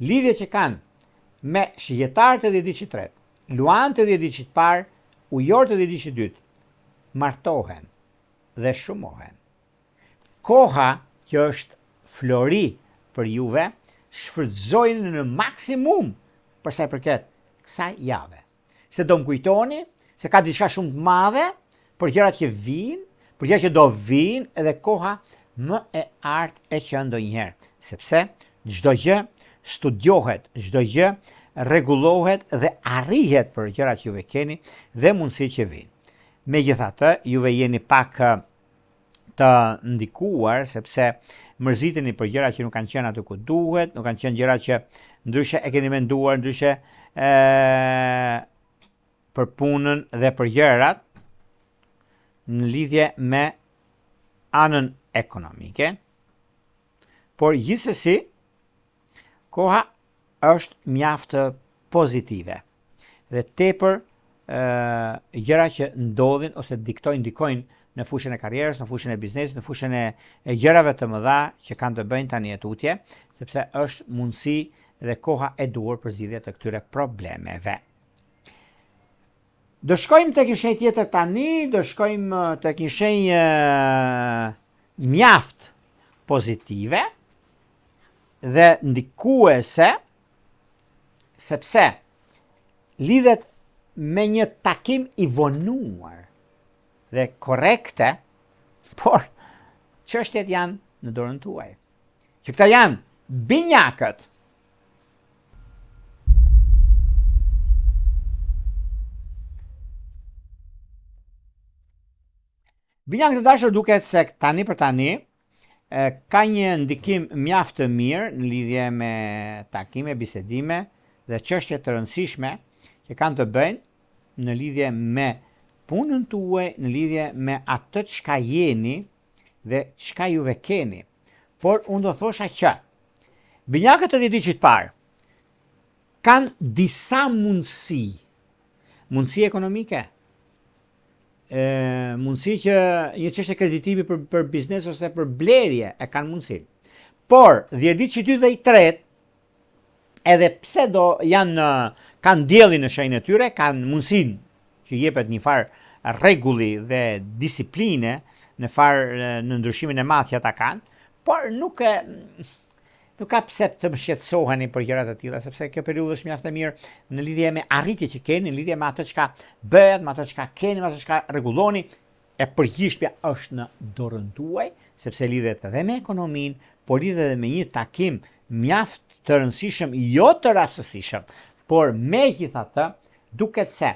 lidhje që kanë me shigjetarët e 10 diqit tretë, luanët e 10 diqit parë, ujorët e 10 diqit dytë, martohen dhe shumohen. Koha që është flori për juve, shfrytëzojnë në maksimum përsa i përket kësaj jave. Se do më kujtoni se ka diçka shumë të madhe për gjërat që vijnë, për gjërat që do vijnë, edhe koha më e artë e që ndonjëherë, sepse çdo gjë studiohet, çdo gjë rregullohet dhe arrihet për gjërat që juve keni dhe mundësitë që vijnë. Megjithatë, juve jeni pak të ndikuar sepse mërziteni për gjëra që nuk kanë qenë aty ku duhet, nuk kanë qenë gjëra që ndryshe e keni menduar, ndryshe për punën dhe për gjërat në lidhje me anën ekonomike. Por gjithsesi, koha është mjaft pozitive dhe tepër gjëra që ndodhin ose ndikojnë në fushën e karrierës, në fushën e biznesit, në fushën e gjërave të mëdha që kanë të bëjnë tani e tutje, sepse është mundësi dhe koha e duhur për zgjidhje të këtyre problemeve. Do shkojmë tek një shenjë tjetër tani, do shkojmë tek një shenjë mjaft pozitive dhe ndikuese, sepse lidhet me një takim i vonuar dhe korrekte, por çështjet janë në dorën tuaj. Që këta janë binjakët. Binjakët e dashur, duket se tani për tani ka një ndikim mjaft të mirë në lidhje me takime, bisedime dhe çështje të rëndësishme që kanë të bëjnë në lidhje me punën tuaj, në lidhje me atë çka jeni dhe çka juve keni. Por unë do thosha që binjakët e 10 vjeçit parë kanë disa mundësi ekonomike, mundësi që një çështje kreditimi për biznes ose për blerje e kanë mundësi. Por 10 vjeçit 2 dhe i 3 edhe pse kanë diellin në shenjën e tyre, kanë mundësinë që jepet një farë rregulli dhe disipline në ndryshimin e madh që ata kanë, por nuk ka pse të më shqetësoheni për gjërat e tilla, sepse kjo periudhë është mjaft e mirë në lidhje me arritjet që keni, në lidhje me atë çka bëhet, me atë çka keni, me atë çka rregulloni, e përgjithshmja është në dorën tuaj, sepse lidhet edhe me ekonominë, por lidhet edhe me një takim mjaft të rëndësishëm, jo të rastësishëm, por megjithatë duket se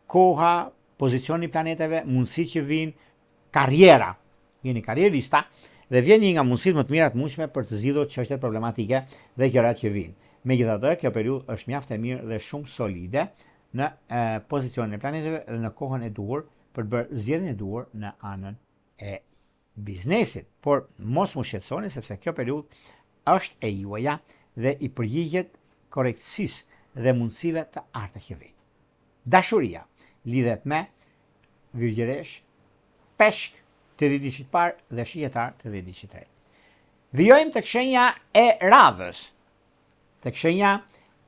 koha, pozicioni i planeteve, mundësitë që vijnë, karriera, jeni karrierista, dhe vjen një nga mundësitë më të mira të mundshme për të zgjidhur çështjet problematike dhe gjërat që vijnë. Megjithatë, kjo periudhë është mjaft e mirë dhe shumë solide në pozicionin e planeteve dhe në kohën e duhur për të bërë zgjedhjen e duhur në anën e biznesit. Por mos u shqetësoni sepse kjo periudhë është e juaja dhe i përgjigjet korrektësisë dhe mundësive të arta që vijnë. Dashuria lidhet me Virgjëresh, Peshk të 10 vjeçit parë dhe Shijetar të 10 vjeçit tretë. Vijojmë tek shenja e Radhës, tek shenja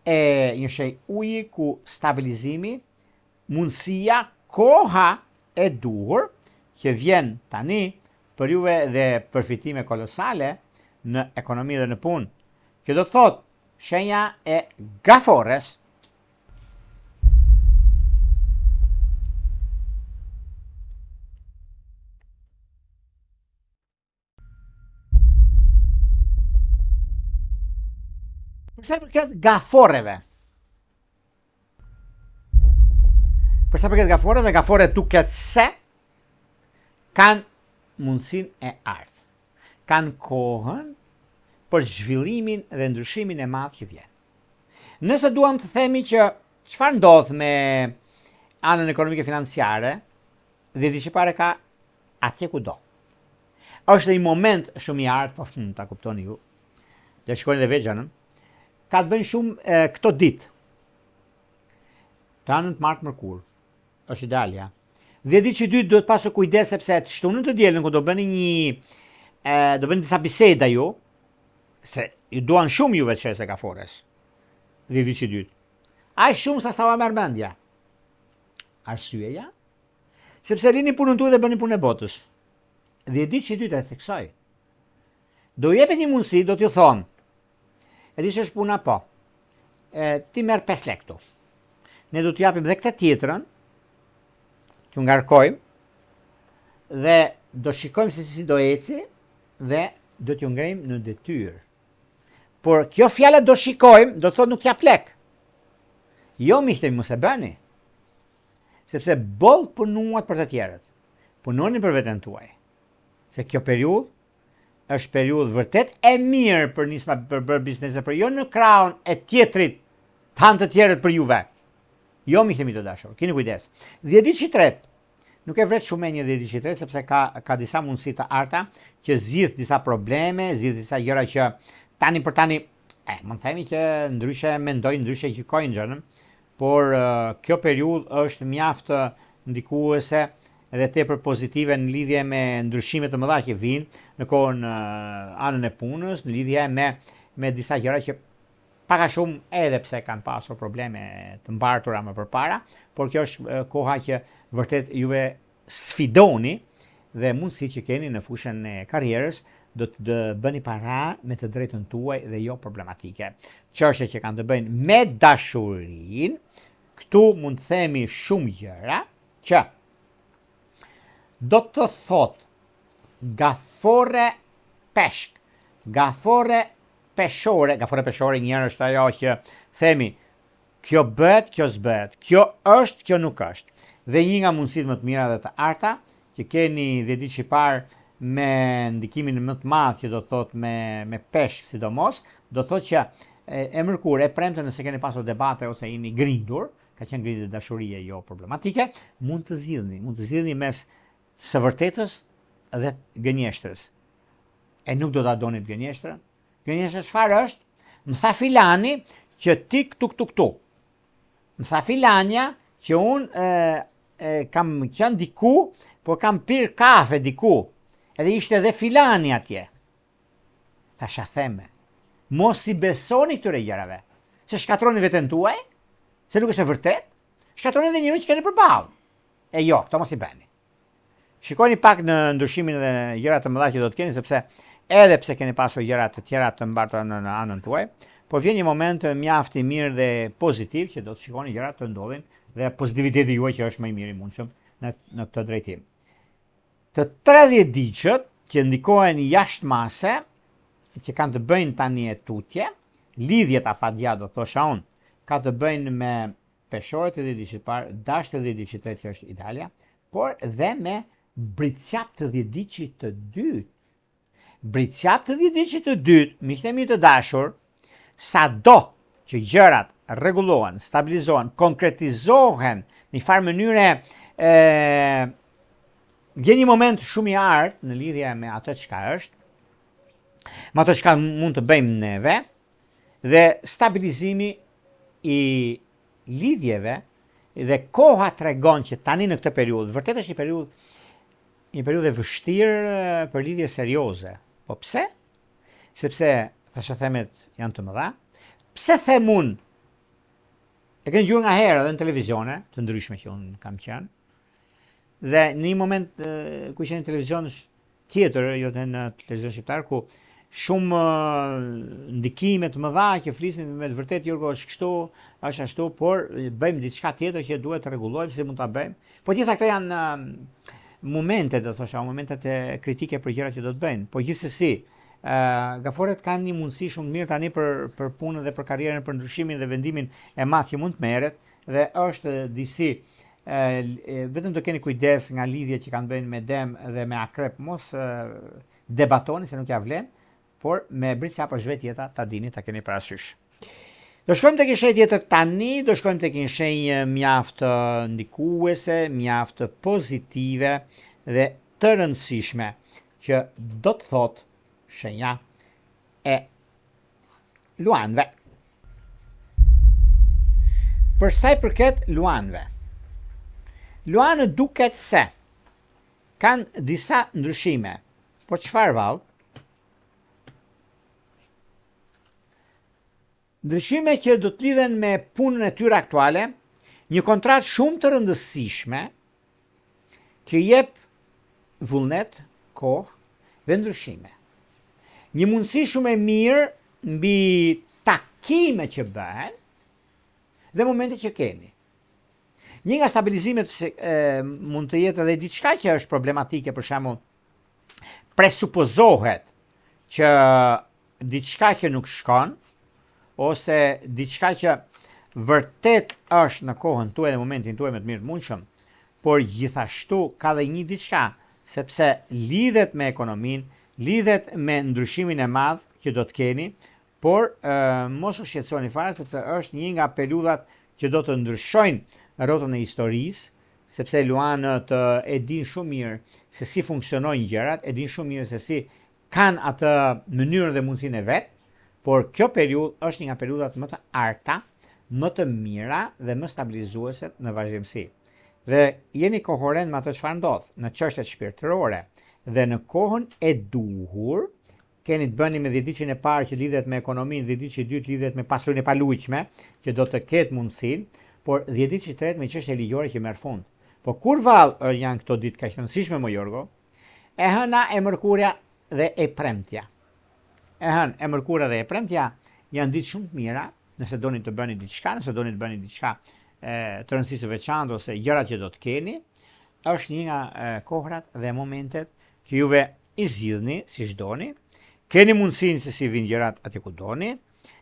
e një shenjë uji ku stabilizimi, mundësia, koha e duhur që vjen tani për juve dhe përfitime kolosale në ekonomi dhe në punë. Kjo do të thotë shenja e Gafores. Përsa përket gaforeve. Gaforet duket se kanë mundësinë e artë. Kanë kohën për zhvillimin dhe ndryshimin e madh që vjen. Nëse duam të themi që çfarë ndodh me anën ekonomike financiare, 10 vjeç parë ka atje kudo. Është një moment shumë i artë, po ta kuptoni ju. Dhe shkojnë dhe vexhanën. Ka të bëjnë shumë këto ditë. Të anën të martë mërkur, është idealja. 10 vjeçit dytë duhet pasur kujdes sepse të shtunën të dielën ku do bëni disa biseda ju, se ju duan shumë juve të çesë Gafores. 10 vjeçit dytë. Aq shumë sa stava merr mendja. Arsyeja? Sepse rini punën tuaj dhe bëni punë e botës. 10 vjeçit dytë e theksoj. Do jepet një mundësi, do t'ju thonë. E di që është puna po. Ti merr 5 lekë këtu. Ne do t'ju japim dhe këtë tjetrën, t'ju ngarkojmë dhe do shikojmë se si do eci dhe do t'ju ngrejmë në detyrë. Por kjo fjalë do shikojmë, do thotë nuk jap lek. Jo miqtë, mos e bëni. Sepse boll punuat për të tjerët. Punoni për veten tuaj. Se kjo periudhë është periudhë vërtet e mirë për nisma për bërë biznese, për jo në krahun e tjetrit, të tjerët për juve. Jo miqtë mi të dashur, keni kujdes. 10 vjeçit tretë, nuk e vret shumë një 10 vjeçit tretë, sepse ka disa mundësi të arta që zgjidh disa probleme, zgjidh disa gjëra që tani për tani, mund themi që ndryshe mendojnë, ndryshe gjykojnë gjënë, por kjo periudhë është mjaft ndikuese edhe tepër pozitive në lidhje me ndryshime të mëdha që vijnë në kohën anën e punës, në lidhje me disa gjëra që pak a shumë edhe pse kanë pasur probleme të mbartura më përpara, por kjo është koha që vërtet juve sfidoni dhe mundësi që keni në fushën e karrierës do të bëni para me të drejtën tuaj dhe jo problematike. Çështje që kanë të bëjnë me dashurinë, këtu mund të themi shumë gjëra që do të thot gafore peshk, gafore peshore njërë është ajo që themi kjo bëhet, kjo s'bëhet, kjo është, kjo nuk është. Dhe një nga mundësitë më të mira dhe të arta që keni 10 ditë që parë me ndikimin më të madh që do të thot me peshk sidomos, do të thot që e mërkur, e premte nëse keni pasur debate ose jeni grindur, ka qenë grindje dashurie jo problematike, mund të zgjidhni mes së vërtetës dhe gënjeshtrës. E nuk do ta donit gënjeshtrën. Gënjeshtra çfarë është? Më tha filani që ti këtu. Më tha filania që unë kam qenë diku, por kam pirë kafe diku. Edhe ishte edhe filani atje. Tasha theme, mos i besoni këtyre gjërave. Se shkatroni veten tuaj, se nuk është e vërtet, shkatroni edhe njërin që keni përballë. E jo, këto mos i bëni. Shikoni pak në ndryshimin dhe gjërat të mëdha që do të keni, sepse edhe pse keni pasur gjëra të tjera të mbartura në anën tuaj, por vjen një moment mjaft i mirë dhe pozitiv që do të shikoni gjërat të ndodhin dhe pozitiviteti juaj që është më i miri mundshëm në këtë drejtim. Të 30 diqët që ndikohen jashtë mase, që kanë të bëjnë tani e tutje, lidhjet afatgjatë, do thosha unë, ka të bëjnë me peshorët e 10 diqët parë, dashët e 10 diqët tretë që është idealja, por dhe me britsjap të 10 diqët të dytë. Britsjap të 10 diqët të dytë, miqtë e mi të dashur, sa do që gjërat rregullohen, stabilizohen, konkretizohen në farë mënyre, vjen një moment shumë i artë në lidhje me atë çka është, me atë çka mund të bëjmë neve, dhe stabilizimi i lidhjeve dhe koha tregon që tani në këtë periudhë, vërtet është një periudhë e vështirë për lidhje serioze. Po pse? Sepse thashathemet janë të mëdha. Pse them unë? E keni gjuar nga herë edhe në televizione, të ndryshme që unë kam qenë. Dhe në një moment ku ishte në televizion tjetër, jo në televizion shqiptar, ku shumë ndikime të mëdha që flisin me të vërtet Jorgo është kështu, është ashtu, por bëjmë diçka tjetër që duhet të rregullojmë si mund ta bëjmë. Po gjitha këto janë momente, do thosha, momentet e kritike për gjërat që do të bëjnë. Po gjithsesi, gaforet kanë një mundësi shumë mirë tani për punën dhe për karrierën, për ndryshimin dhe vendimin e madh që mund të merret, dhe është disi vetëm të keni kujdes nga lidhjet që kanë bëjnë me Dem dhe me Akrep, mos debatoni se nuk ja vlen, por me britsja për zhvet jeta ta dini, ta keni parasysh. Do shkojmë tek një shenjë tjetër tani, do shkojmë tek një shenjë mjaft ndikuese, mjaft pozitive dhe të rëndësishme, që do të thotë shenja e luanëve. Për sa i përket luanëve, luanët duket se kanë disa ndryshime, por çfarë vallë? Ndryshime që do të lidhen me punën e tyre aktuale, një kontratë shumë të rëndësishme që jep vullnet, kohë dhe ndryshime. Një mundësi shumë e mirë mbi takime që bëhen dhe momente që keni. Një nga stabilizimet mund të jetë edhe diçka që është problematike, për shembull, presupozohet që diçka që nuk shkon, ose diçka që vërtet është në kohën tuaj dhe momentin tuaj më të mirë të mundshëm, por gjithashtu ka dhe një diçka, sepse lidhet me ekonominë, lidhet me ndryshimin e madh që do të keni, por mos u shqetësoni fare, sepse është një nga periudhat që do të ndryshojnë rrotën e historisë, sepse luanët e din shumë mirë se si funksionojnë gjërat, e din shumë mirë se si kanë atë mënyrën dhe mundësinë e vet. Por kjo periudhë është një nga periudhat më të arta, më të mira dhe më stabilizuese në vazhdimsi. Dhe jeni koherent me atë çfarë ndodh në çështjet shpirtërore dhe në kohën e duhur, keni të bëni me 10 diçën e parë që lidhet me ekonominë, 10 diçën e dytë lidhet me pasurinë e palujshme, që do të ketë mundësinë, por 10 diçën e tretë me çështje ligjore që merr fund. Po kur vallë janë këto ditë kaq të rëndësishme më Jorgo? E hëna, e mërkurja dhe e premtja. E hënë, e mërkura dhe e premtja janë ditë shumë të mira, nëse doni të bëni diçka, nëse doni të bëni diçka të rëndësishme së veçantë ose gjërat që do të keni, është një nga kohrat dhe momentet që juve i zgjidhni siç doni, keni mundësinë se si vinë gjërat aty ku doni,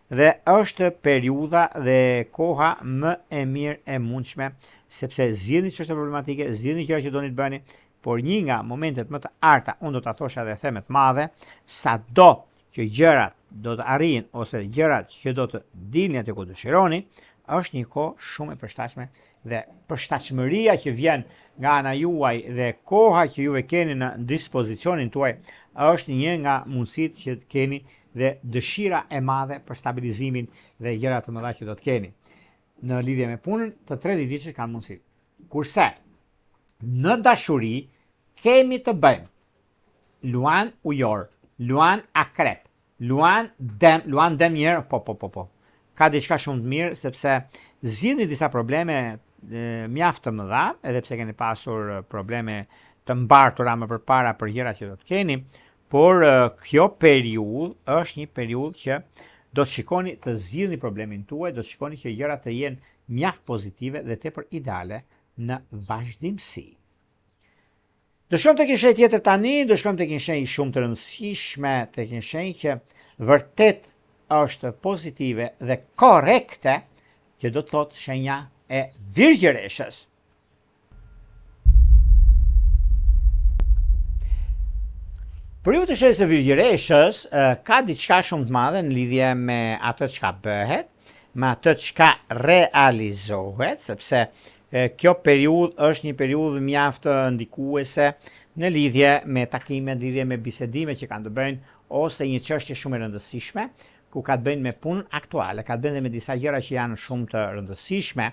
dhe është periudha dhe koha më e mirë e mundshme, sepse zgjidhni çështje problematike, zgjidhni gjëra që doni të bëni, por një nga momentet më të arta, unë do ta thosha dhe them të madhe, sado që gjërat do të arrijnë ose gjërat që do të dilni aty ku dëshironi, është një kohë shumë e përshtatshme dhe përshtatshmëria që vjen nga ana juaj dhe koha që juve keni në dispozicionin tuaj është një nga mundësitë që keni dhe dëshira e madhe për stabilizimin dhe gjëra të mëdha që do të keni. Në lidhje me punën, të tre ditësh kanë mundësi. Kurse në dashuri kemi të bëjmë luan ujor, luan akrep, luan dem njerë, po. Ka diçka shumë të mirë sepse zgjidhni disa probleme mjaft të mëdha, edhe pse keni pasur probleme të mbartura më përpara për gjërat që do të keni, por kjo periudhë është një periudhë që do të shikoni të zgjidhni problemin tuaj, do të shikoni që gjërat të jenë mjaft pozitive dhe tepër ideale në vazhdimsi. Do shkojmë tek një shenjë tjetër tani, do shkojmë tek një shenjë shumë të rëndësishme, tek një shenjë që vërtet është pozitive dhe korrekte, që do të thotë shenja e virgjëreshës. Periudha e shenjës së virgjëreshës ka diçka shumë të madhe në lidhje me atë çka bëhet, me atë çka realizohet, sepse kjo periudhë është një periudhë mjaft ndikuese në lidhje me takime, në lidhje me bisedime që kanë të bëjnë ose një çështje shumë e rëndësishme, ku ka të bëjnë me punën aktuale, ka të bëjnë me disa gjëra që janë shumë të rëndësishme,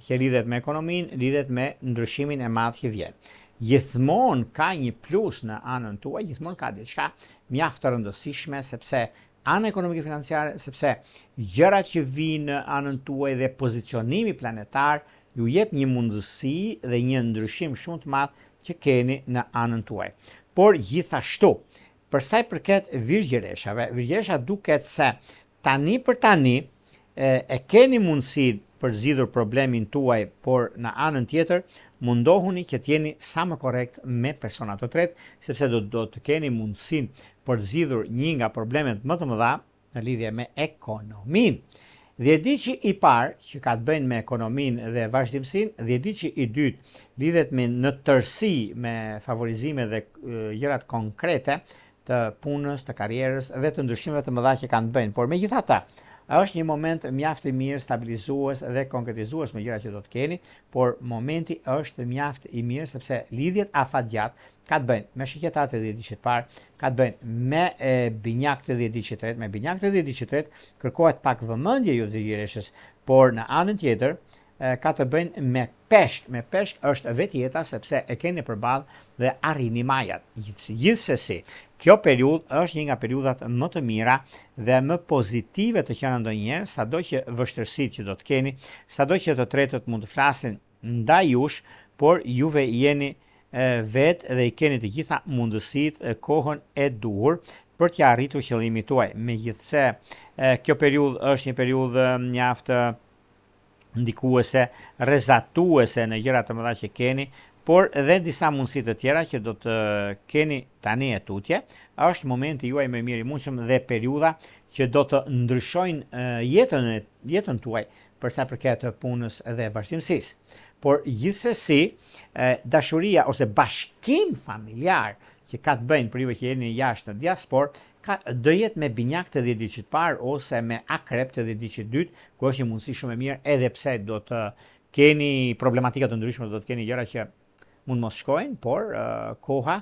që lidhet me ekonominë, lidhet me ndryshimin e madh që vjen. Gjithmonë ka një plus në anën tuaj, gjithmonë ka diçka mjaft të rëndësishme, sepse ana ekonomike financiare, sepse gjërat që vinë në anën tuaj dhe pozicionimi planetar ju jep një mundësi dhe një ndryshim shumë të madh që keni në anën tuaj. Por gjithashtu, për sa i përket virgjëreshave, virgjëresha duket se tani për tani e keni mundësi për zgjidhur problemin tuaj, por në anën tjetër mundohuni që t'jeni sa më korrekt me persona të tretë, sepse do të keni mundësinë për zgjidhur një nga problemet më të mëdha në lidhje me ekonominë. Dhjetëdiqi i parë që ka të bëjnë me ekonominë dhe vazhdimsinë, dhjetëdiqi i dytë lidhet me në tërësi me favorizime dhe gjërat konkrete të punës, të karrierës dhe të ndryshimeve të mëdha që kanë të bëjnë. Por megjithatë, është një moment mjaft i mirë stabilizues dhe konkretizues me gjërat që do të keni, por momenti është mjaft i mirë sepse lidhjet afatgjatë ka të bëjnë me shqyrtarët e dhjetëdiqit parë, ka të bëjnë me binjakët e dhjetëdiqit tretë, me binjakët e dhjetëdiqit tretë kërkohet pak vëmendje ju virgjëreshës, por në anën tjetër ka të bëjnë me peshk. Me peshk është vetjeta sepse e keni përballë dhe arrini majat. Gjithsesi, kjo periudhë është një nga periudhat më të mira dhe më pozitive të qenë ndonjëherë, sado që vështirësitë që do të keni, sado që të tretët mund të flasin ndaj jush, por juve jeni vetë dhe i keni të gjitha mundësitë, kohën e duhur për t'ja arritur qëllimin tuaj. Megjithse kjo periudhë është një periudhë mjaft ndikuese, rrezatuese në gjëra të mëdha që keni, por edhe disa mundësi të tjera që do të keni tani e tutje, është momenti juaj më mirë i mundshëm dhe periudha që do të ndryshojnë jetën tuaj për sa përket punës dhe vazhdimsisë. Por gjithsesi, dashuria ose bashkim familjar që ka të bëjnë për juve që jeni jashtë në diaspor, do jetë me binjak të dhjetëdiqit parë ose me akrep të dhjetëdiqit dytë, ku është një mundësi shumë e mirë, edhe pse do të keni problematika të ndryshme, do të keni gjëra që mund mos shkojnë, por koha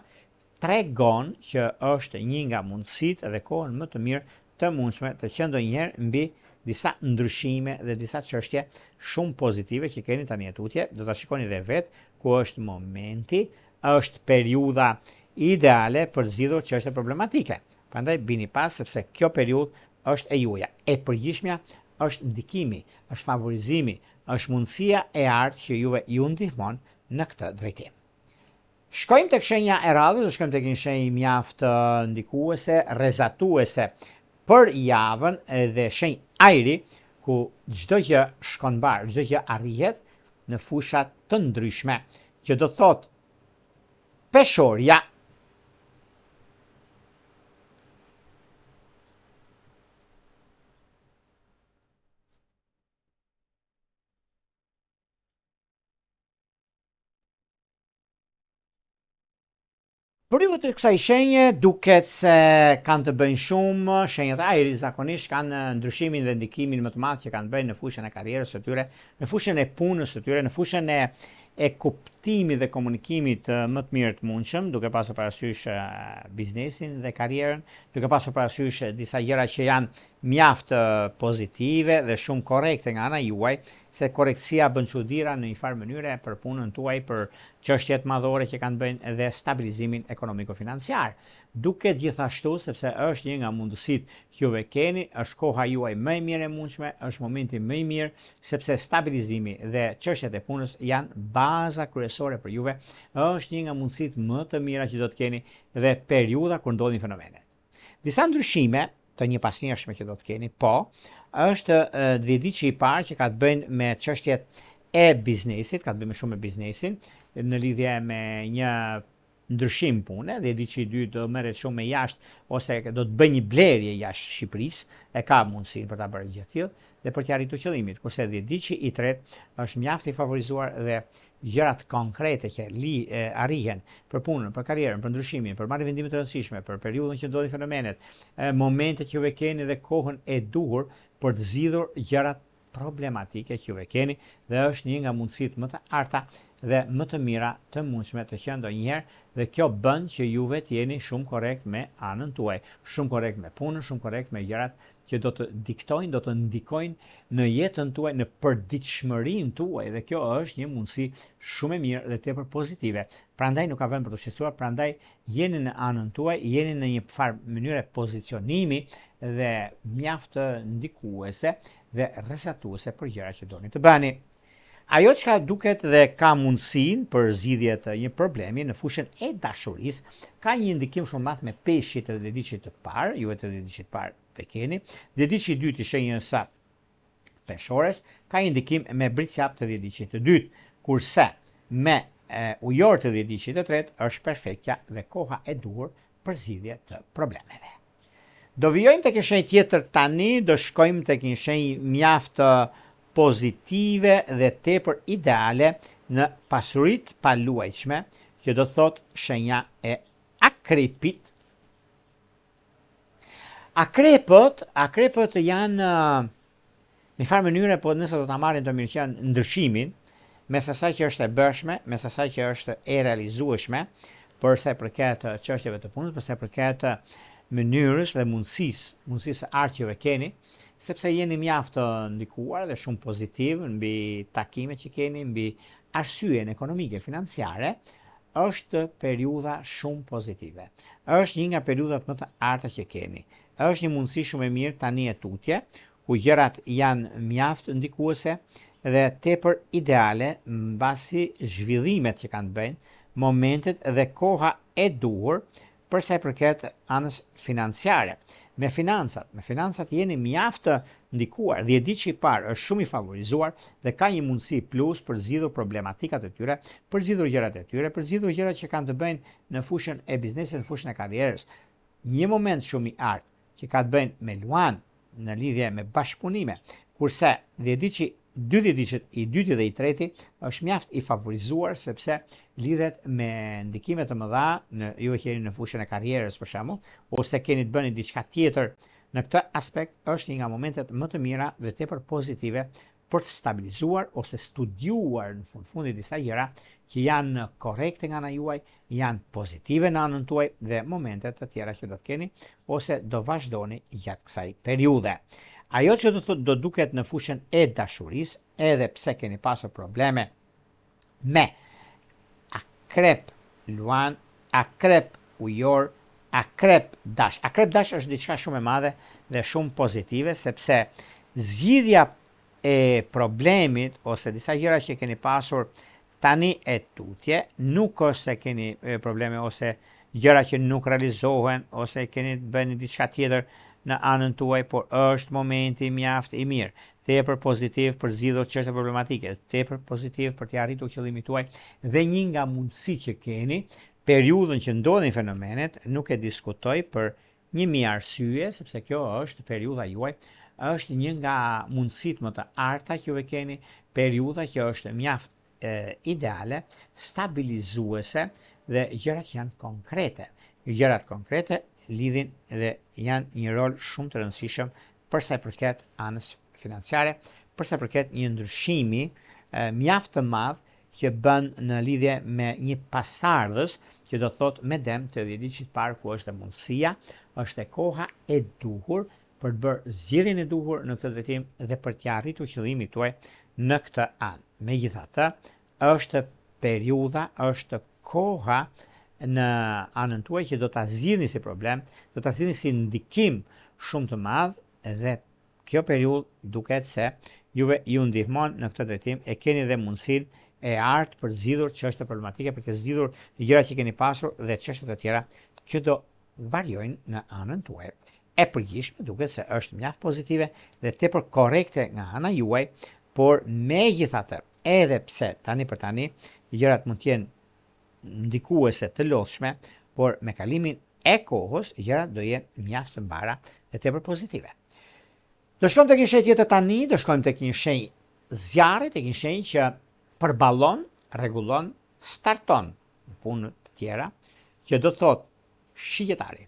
tregon që është një nga mundësitë dhe kohën më të mirë të mundshme të qenë ndonjëherë mbi disa ndryshime dhe disa çështje shumë pozitive që keni tani e tutje, do ta shikoni dhe vetë ku është momenti, është periudha ideale për zgjidhur çështje problematike. Prandaj bini pas sepse kjo periudhë është e juaja. E përgjithshmja është ndikimi, është favorizimi, është mundësia e artë që juve ju ndihmon në këtë drejtim. Shkojmë tek shenja e radhës, shkojmë tek një shenjë mjaft ndikuese, rrezatuese për javën dhe shenjë ajri, ku çdo gjë shkon bar, çdo gjë arrihet në fusha të ndryshme, që do thotë peshorja Për ju të kësaj shenje, duket se kanë të bëjnë shumë, shenjët ajri zakonisht kanë ndryshimin dhe ndikimin më të madh që kanë bëjnë në fushën e karrierës së tyre, në fushën e punës së tyre, në fushën e kuptimit dhe komunikimit më të mirë të mundshëm, duke pasur parasysh biznesin dhe karrierën, duke pasur parasysh disa gjëra që janë mjaft pozitive dhe shumë korrekte nga ana juaj, se korrektësia bën çuditëra në një farë mënyre për punën tuaj, për çështjet madhore që kanë bëjnë edhe stabilizimin ekonomiko-financiar. Duket gjithashtu sepse është një nga mundësitë që juve keni, është koha juaj më e mirë e mundshme, është momenti më i mirë sepse stabilizimi dhe çështjet e punës janë baza kryesore për juve, është një nga mundësitë më të mira që do të keni dhe periudha kur ndodhin fenomenet. Disa ndryshime të një pasnjëshme që do të keni, po, është dhjetëdiçi i parë që ka të bëjnë me çështjet e biznesit, ka të bëjnë shumë me biznesin, në lidhje me një ndryshim pune, dhe dhjetëdiçi i dytë do merret shumë me jashtë ose do të bëjë një blerje jashtë Shqipërisë, e ka mundësinë për ta bërë gjë të tillë dhe për të arritur qëllimit, kurse dhjetëdiçi i tretë është mjaft i favorizuar dhe gjërat konkrete që arrihen për punën, për karrierën, për ndryshimin, për marrë vendime të rëndësishme, për periudhën që ndodhin fenomenet, momentet që juve keni dhe kohën e duhur për të zgjidhur gjërat problematike që juve keni dhe është një nga mundësitë më të arta dhe më të mira të mundshme të qenë ndonjëherë dhe kjo bën që juve të jeni shumë korrekt me anën tuaj, shumë korrekt me punën, shumë korrekt me gjërat që do të diktojnë, do të ndikojnë në jetën tuaj, në përditshmërinë tuaj dhe kjo është një mundësi shumë e mirë dhe tepër pozitive. Prandaj nuk ka vend për të shqetësuar, prandaj jeni në anën tuaj, jeni në një farë mënyre pozicionimi dhe mjaft ndikuese dhe rrezatuese për gjërat që doni të bëni. Ajo që duket dhe ka mundësinë për zgjidhje të një problemi në fushën e dashurisë, ka një ndikim shumë madh me peshqit e dhjetëdiçit të parë, juve të dhjetëdiçit parë e keni, dhjetëdiçi i dytë i shenjës së peshores, ka një ndikim me bricjap të dhjetëdiçit të dytë, kurse me ujor të dhjetëdiçit të tretë është perfektja dhe koha e duhur për zgjidhje të problemeve. Do vijojmë tek një shenjë tjetër tani, do shkojmë tek një shenjë mjaft pozitive dhe tepër ideale në pasuritë paluajtshme, që do thot shenja e akrepit. Akrepët janë në farë mënyre, po nëse do ta marrin të mirëqen ndryshimin mes asaj që është e bërshme, mes asaj që është e realizueshme, për sa i përket çështjeve të punës, për sa i përket mënyrës dhe mundësisë arqeve keni, sepse jeni mjaft të ndikuar dhe shumë pozitiv mbi takimet që keni, mbi arsyeën ekonomike financiare, është periudha shumë pozitive. Është një nga periudhat më të arta që keni. Është një mundësi shumë e mirë tani e tutje, ku gjërat janë mjaft ndikuese dhe tepër ideale mbasi zhvillimet që kanë bëjnë, momentet dhe koha e duhur për sa i përket anës financiare. Me financat jeni mjaft të ndikuar, dhjetëdiçi i parë është shumë i favorizuar dhe ka një mundësi plus për zgjidhur problematikat e tyre, për zgjidhur gjërat e tyre, për zgjidhur gjërat që kanë të bëjnë në fushën e biznesit, në fushën e karrierës. Një moment shumë i artë që ka të bëjnë me luan në lidhje me bashkëpunime, kurse dy dhjetëdiçit i dyti dhe i treti është mjaft i favorizuar sepse lidhet me ndikime të mëdha, ju e keni në fushën e karrierës për shembull, ose keni të bëni diçka tjetër në këtë aspekt, është një nga momentet më të mira dhe tepër pozitive për të stabilizuar ose studiuar në fundit disa gjëra që janë korrekte nga ana juaj, janë pozitive në anën tuaj dhe momentet të tjera që do të keni ose do vazhdoni gjatë kësaj periudhe. Ajo që do duket në fushën e dashurisë, edhe pse keni pasur probleme me akrep luan, akrep ujor, akrep dash. Akrep dash është diçka shumë e madhe dhe shumë pozitive, sepse zgjidhja e problemit ose disa gjëra që keni pasur tani e tutje, nuk është se keni probleme ose gjëra që nuk realizohen ose keni bëni diçka tjetër në anën tuaj, por është momenti mjaft i mirë, tepër pozitiv për zgjidhur çështje problematike, tepër pozitiv për të arritur qëllimin tuaj dhe një nga mundësitë që keni, periudhën që ndodhin fenomenet, nuk e diskutoj për 1000 arsye, sepse kjo është periudha juaj, është një nga mundësitë më të arta që juve keni, periudha që është mjaft ideale, stabilizuese dhe gjërat janë konkrete. Gjërat konkrete lidhin dhe janë një rol shumë të rëndësishëm përsa i përket anës financiare, përsa përket një ndryshimi mjaft të madh që bën në lidhje me një pasardhës që do thot me dem të 10 vitit parë ku është mundësia, është e koha e duhur për të bërë zgjedhjen e duhur në këtë drejtim dhe për të arritur qëllimin tuaj në këtë anë. Megjithatë, është periudha, është koha në anën tuaj që do ta zgjidhni si problem, do ta zgjidhni si ndikim shumë të madh dhe kjo periudhë duket se juve ju ndihmon në këtë drejtim, e keni dhe mundësinë e artë për zgjidhur çështje problematike, për të zgjidhur gjërat që keni pasur dhe çështjet e tjera që do variojnë në anën tuaj. E përgjithshme duket se është mjaft pozitive dhe tepër korrekte nga ana juaj, por megjithatë, edhe pse tani për tani gjërat mund të jenë ndikuese të lodhshme, por me kalimin e kohës gjërat do jenë mjaft të mbara dhe tepër pozitive. Do shkojmë tek një shenjë tjetër tani, do shkojmë tek një shenjë zjarri, tek një shenjë që përballon, rregullon, starton punë të tjera, që do thotë shigjetari.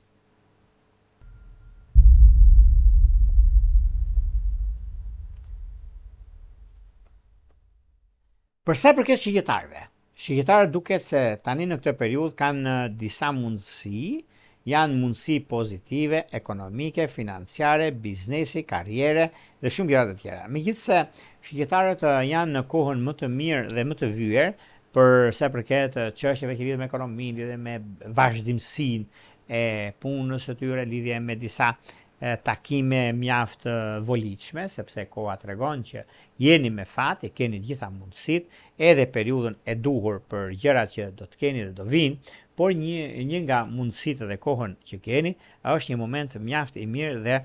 Përsa përket shigjetarëve, shigjetarët duket se tani në këtë periudhë kanë disa mundësi, janë mundësi pozitive, ekonomike, financiare, biznesi, karriere dhe shumë gjëra të tjera. Megjithse shigjetarët janë në kohën më të mirë dhe më të vyer për sa përket çështjeve që lidhen me ekonominë, lidhen me vazhdimsinë e punës së tyre, lidhje me disa takime mjaft volitshme, sepse koha tregon që jeni me fat, e keni gjitha mundësit, edhe periudhën e duhur për gjërat që do të keni dhe do vinë, por një nga mundësitë dhe kohën që keni është një moment mjaft i mirë dhe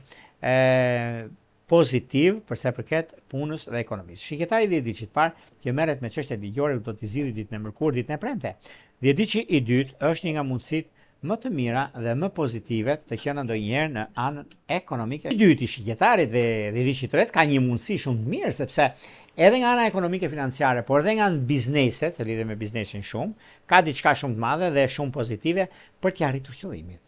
pozitiv për sa përket punës dhe ekonomisë. Shikjetari 10 ditë parë që merret me çështje ligjore do t'i zgjidhë ditën e mërkurë, ditën e premte. 10 ditë i dytë është një nga mundësitë më të mira dhe më pozitive të qenë ndonjëherë në anën ekonomike. I dyti shikjetarit dhe ditë i tretë ka një mundësi shumë të mirë, sepse edhe nga ana ekonomike financiare, por edhe nga bizneset, se lidhe me biznesin shumë, ka diçka shumë të madhe dhe shumë pozitive për t'ia arritur qëllimin.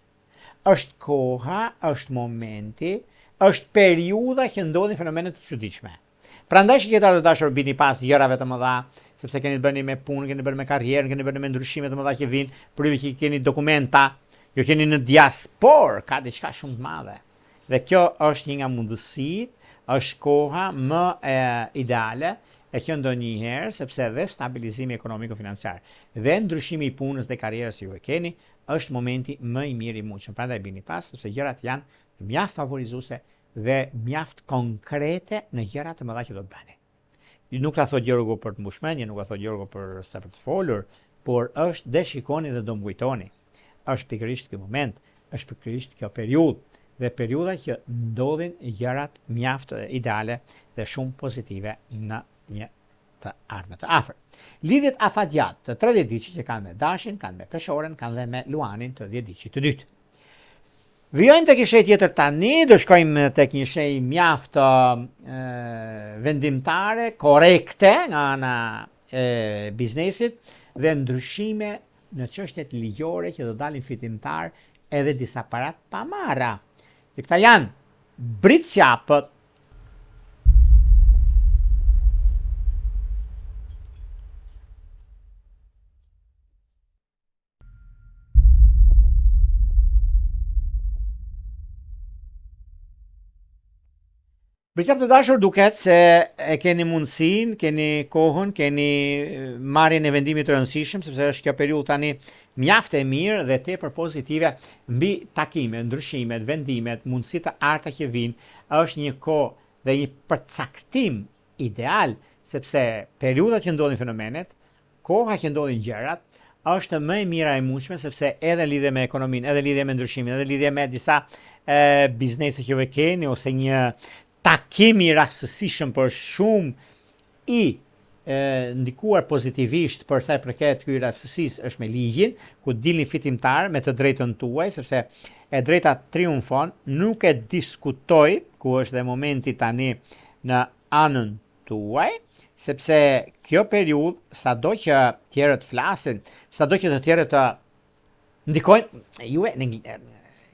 Është koha, është momenti, është periudha që ndodhin fenomene të çuditshme. Prandaj shikjetarët e dashur bini pas gjërave të mëdha, sepse keni të bëni me punë, keni të bëni me karrierën, keni të bëni me ndryshime të mëdha që vinë, për ju që keni dokumenta, ju keni në diaspor, ka diçka shumë të madhe. Dhe kjo është një nga mundësitë, është koha më ideale e që ndonjëherë, sepse dhe stabilizimi ekonomiko-financiar dhe ndryshimi i punës dhe karrierës që ju e keni, është momenti më i mirë i mundshëm. Prandaj bini pas, sepse gjërat janë mjaft favorizuese dhe mjaft konkrete në gjërat të mëdha që do të bëni. Nuk ta thot Gjorgu për të mbushmendje, nuk ta thot Gjorgu për sa për të folur, por është dhe shikoni dhe do më kujtoni. Është pikërisht ky moment, është pikërisht kjo periudhë dhe periudha që ndodhin gjërat mjaft ideale dhe shumë pozitive në një të ardhme të afër. Lidhjet afatgjat të 30 ditë që kanë me Dashin, kanë me Peshoren, kanë dhe me Luanin të 10 ditë të dytë. Vijojmë tek një shenjë tjetër tani, do shkojmë tek një shenjë mjaft vendimtare, korrekte nga ana e biznesit dhe ndryshime në çështjet ligjore që do dalin fitimtar edhe disa parat pamara. Dhe këta janë britsjapët, Britsjap të dashur, duket se e keni mundësinë, keni kohën, keni marrjen e vendimit të rëndësishëm, sepse është kjo periudhë tani mjaft e mirë dhe tepër pozitive mbi takimet, ndryshimet, vendimet, mundësitë të arta që vinë, është një kohë dhe një përcaktim ideal, sepse periudhat që ndodhin fenomenet, koha që ndodhin gjërat, është më e mira e mundshme, sepse edhe lidhe me ekonominë, edhe lidhe me ndryshimin, edhe lidhe me disa biznese që ve keni ose një takim i rastësishëm për shumë i ndikuar pozitivisht për sa i përket këtij rastësisë është me ligjin, ku dilni fitimtar me të drejtën tuaj, sepse e drejta triumfon, nuk e diskutoj, ku është dhe momenti tani në anën tuaj, sepse kjo periudhë, sado që tjerët flasin, sado që të tjerët të ndikojnë, juve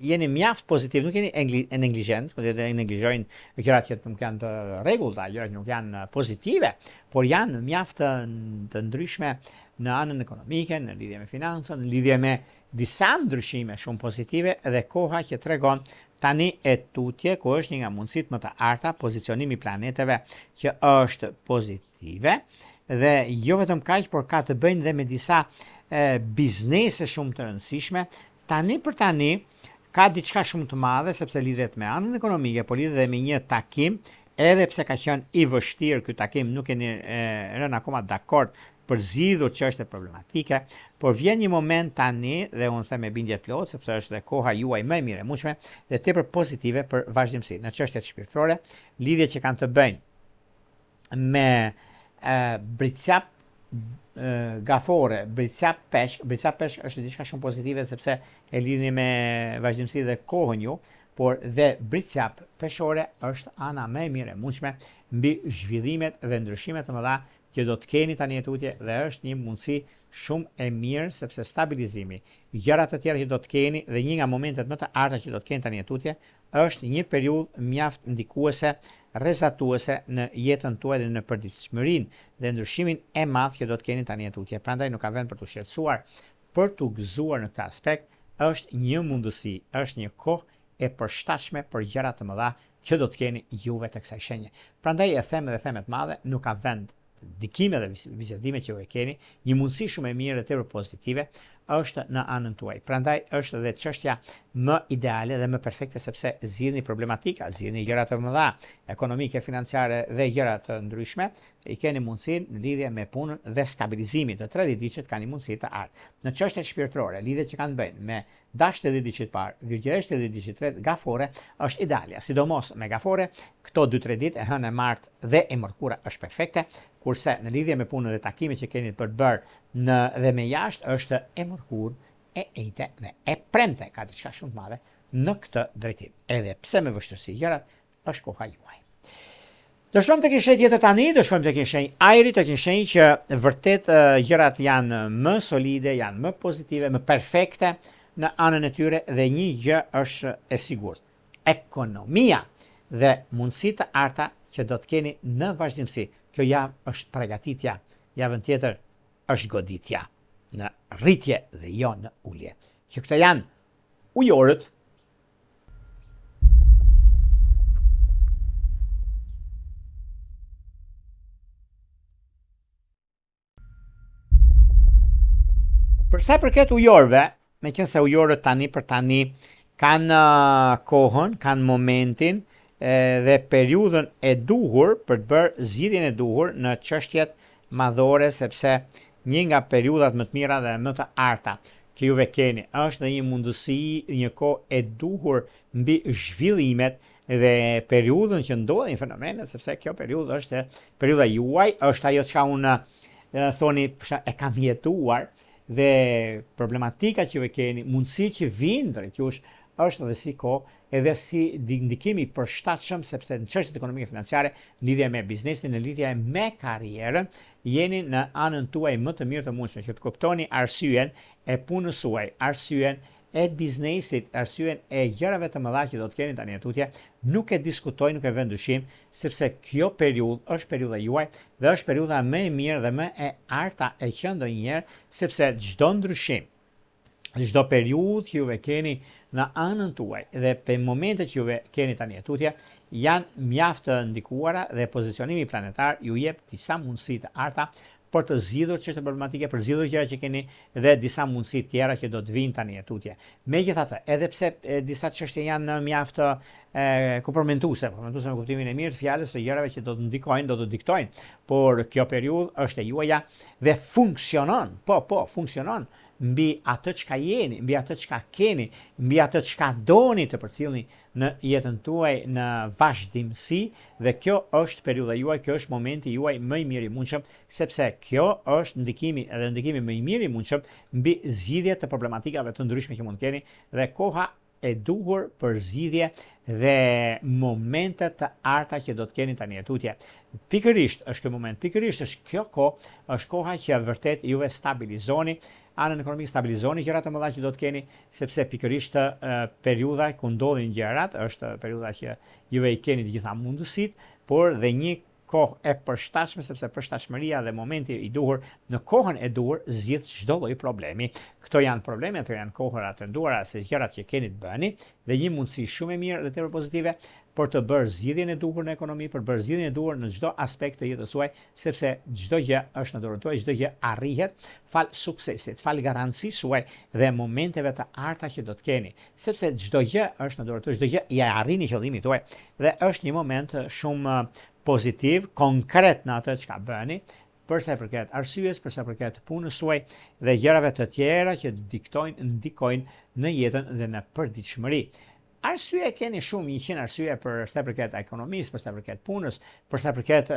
jeni mjaft pozitiv, nuk jeni neglizhent, po të neglizhojnë gjërat që nuk janë të rregullta, gjërat që nuk janë pozitive, por janë mjaft të ndryshme në anën ekonomike, në lidhje me financën, në lidhje me disa ndryshime shumë pozitive dhe koha që tregon tani e tutje, ku është një nga mundësitë më të arta, pozicionimi i planeteve që është pozitive dhe jo vetëm kaq, por ka të bëjnë dhe me disa biznese shumë të rëndësishme. Tani për tani ka diçka shumë të madhe sepse lidhet me anën ekonomike, por lidhet dhe me një takim, edhe pse ka qenë i vështirë ky takim, nuk keni rënë akoma dakord për zgjidhur çështje problematike, por vjen një moment tani dhe unë them me bindje plot sepse është dhe koha juaj më e mirë e mundshme dhe tepër pozitive për vazhdimsi në çështjet shpirtërore, lidhje që kanë të bëjnë me bricap gafore, bricap peshk është diçka shumë pozitive sepse e lidhni me vazhdimsi dhe kohën ju, por dhe bricap peshore është ana më e mirë e mundshme mbi zhvillimet dhe ndryshimet të mëdha që do të keni tani e tutje dhe është një mundësi shumë e mirë sepse stabilizimi, gjërat të tjera që do të keni dhe një nga momentet më të arta që do të keni tani e tutje është një periudhë mjaft ndikuese, rrezatuese në jetën tuaj dhe në përditshmërinë dhe ndryshimin e madh që do të keni tani e tutje. Prandaj nuk ka vend për të shqetësuar, për të gëzuar në këtë aspekt, është një mundësi, është një kohë e përshtatshme për gjëra të mëdha që do të keni juve të kësaj shenje. Prandaj e them edhe themet madhe, nuk ka vend ndikime dhe vizitime që ju e keni, një mundësi shumë e mirë dhe tepër pozitive është në anën tuaj. Prandaj është edhe çështja më ideale dhe më perfekte sepse zgjidhni problematika, zgjidhni gjëra të mëdha, ekonomike, financiare dhe gjëra të ndryshme, i keni mundësinë në lidhje me punën dhe stabilizimin të 30 ditësh kanë mundësi të ardhë. Në çështjet shpirtërore, lidhjet që kanë bëjnë me dashtë 30 ditësh parë, virgjëresht 30 ditësh tretë, gafore është ideale, sidomos me gafore, këto 2-3 ditë e hënë e martë dhe e mërkura është perfekte, kurse në lidhje me punën dhe takimet që keni për të bërë dhe me jashtë është e mërkur, e ejte dhe e premte, ka diçka shumë të madhe në këtë drejtim. Edhe pse me vështirësi gjërat, është koha juaj. Do shkojmë tek një shenjë tjetër tani, do shkojmë tek një shenjë ajri, tek një shenjë që vërtet gjërat janë më solide, janë më pozitive, më perfekte në anën e tyre dhe një gjë është e sigurt. Ekonomia dhe mundësitë të arta që do të keni në vazhdimsi. Kjo javë është përgatitja, javën tjetër është goditja në rritje dhe jo në ulje. Që këta janë ujorët. Për sa i përket ujorëve, meqense ujorët tani për tani kanë kohën, kanë momentin dhe periudhën e duhur për të bërë zgjidhjen e duhur në çështjet madhore, sepse një nga periudhat më të mira dhe më të arta që juve keni është në një mundësi, një kohë e duhur mbi zhvillimet dhe periudhën që ndodhin fenomenet, sepse kjo periudhë është periudha juaj, është ajo çka unë thoni e kam jetuar dhe problematika që juve keni, mundësi që vinë drejt jush është edhe si kohë edhe si ndikimi përshtatshëm sepse në çështjet ekonomike financiare, në lidhje me biznesin, në lidhje me karrierën, jeni në anën tuaj më të mirë të mundshme që të kuptoni arsyeën e punës suaj, arsyeën e biznesit, arsyeën e gjërave të mëdha që do të keni tani tutje, nuk e diskutoj, nuk e vë dyshim, sepse kjo periudhë është periudha juaj dhe është periudha më e mirë dhe më e arta e që ndonjëherë, sepse çdo ndryshim, çdo periudhë që juve keni në anën tuaj dhe për momentet që juve keni tani tutje janë mjaft të ndikuara dhe pozicionimi planetar ju jep disa mundësi të arta për të zgjidhur çështje problematike, për zgjidhur gjëra që keni dhe disa mundësi tjera që do të vinë tani tutje. Megjithatë, edhe pse disa çështje janë mjaft komprometuese me kuptimin e mirë të fjalës së gjërave që do të ndikojnë, do të diktojnë, por kjo periudhë është e juaja dhe funksionon, funksionon mbi atë çka jeni, mbi atë çka keni, mbi atë çka doni të përcjellni në jetën tuaj në vazhdimsi dhe kjo është periudha juaj, kjo është momenti juaj më i mirë i mundshëm, sepse kjo është ndikimi më i mirë i mundshëm mbi zgjidhjet të problematikave të ndryshme që mund të keni dhe koha e duhur për zgjidhje dhe momentet të arta që do të keni tani tutje. Pikërisht është ky moment, pikërisht është kjo kohë, është koha që vërtet juve stabilizoni anën ekonomike, stabilizoni gjërat e mëdha që do të keni, sepse pikërisht periudha ku ndodhin gjërat është periudha që juve i keni të gjitha mundësitë, por dhe një kohë e përshtatshme, sepse përshtatshmëria dhe momenti i duhur në kohën e duhur zgjidh çdo lloj problemi. Këto janë probleme, ato janë kohëra të nduara se gjërat që keni të bëni dhe një mundësi shumë e mirë dhe tepër pozitive për të bërë zgjidhjen e duhur në ekonomi, për bërë zgjidhjen e duhur në çdo aspekt të jetës suaj, sepse çdo gjë është në dorën tuaj, çdo gjë arrihet fal suksesit, fal garancisë suaj dhe momenteve të arta që do të keni, sepse çdo gjë është në dorën tuaj, çdo gjë i arrini qëllimin tuaj dhe është një moment shumë pozitiv, konkret në atë çka bëni, përsa i përket arsyes, përsa i përket punës suaj dhe gjërave të tjera që ndikojnë në jetën dhe në përditshmëri. Arsye keni shumë 100 arsye përsa i përket ekonomisë, përsa i përket punës, përsa i përket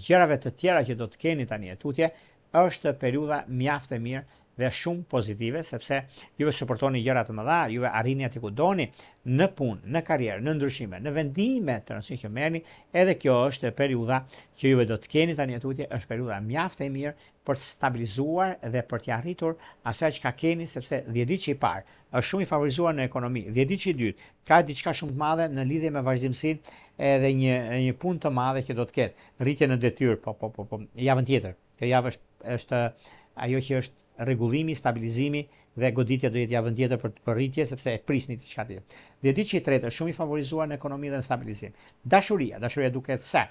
gjërave të tjera që do të keni tani tutje, është periudha mjaft e mirë dhe shumë pozitive, sepse juve suportoni gjëra të mëdha, juve arrini aty ku doni, në punë, në karrierë, në ndryshime, në vendime të rëndësishme që merrni, edhe kjo është periudha që juve do të keni tani tutje, është periudha mjaft e mirë për të stabilizuar dhe për të arritur asaj çka keni, sepse 10 ditë që i parë është shumë i favorizuar në ekonomi, 10 ditë që i dytë ka diçka shumë të madhe në lidhje me vazhdimsinë edhe një punë të madhe që do të ketë, rritje në detyrë, javën tjetër. Kjo javë është ajo që është rregullimi, stabilizimi dhe goditja do jetë javën tjetër për rritje, sepse e prisni diçka tjetër. 10 ditë që i tretë është shumë i favorizuar në ekonomi dhe në stabilizim. Dashuria duket se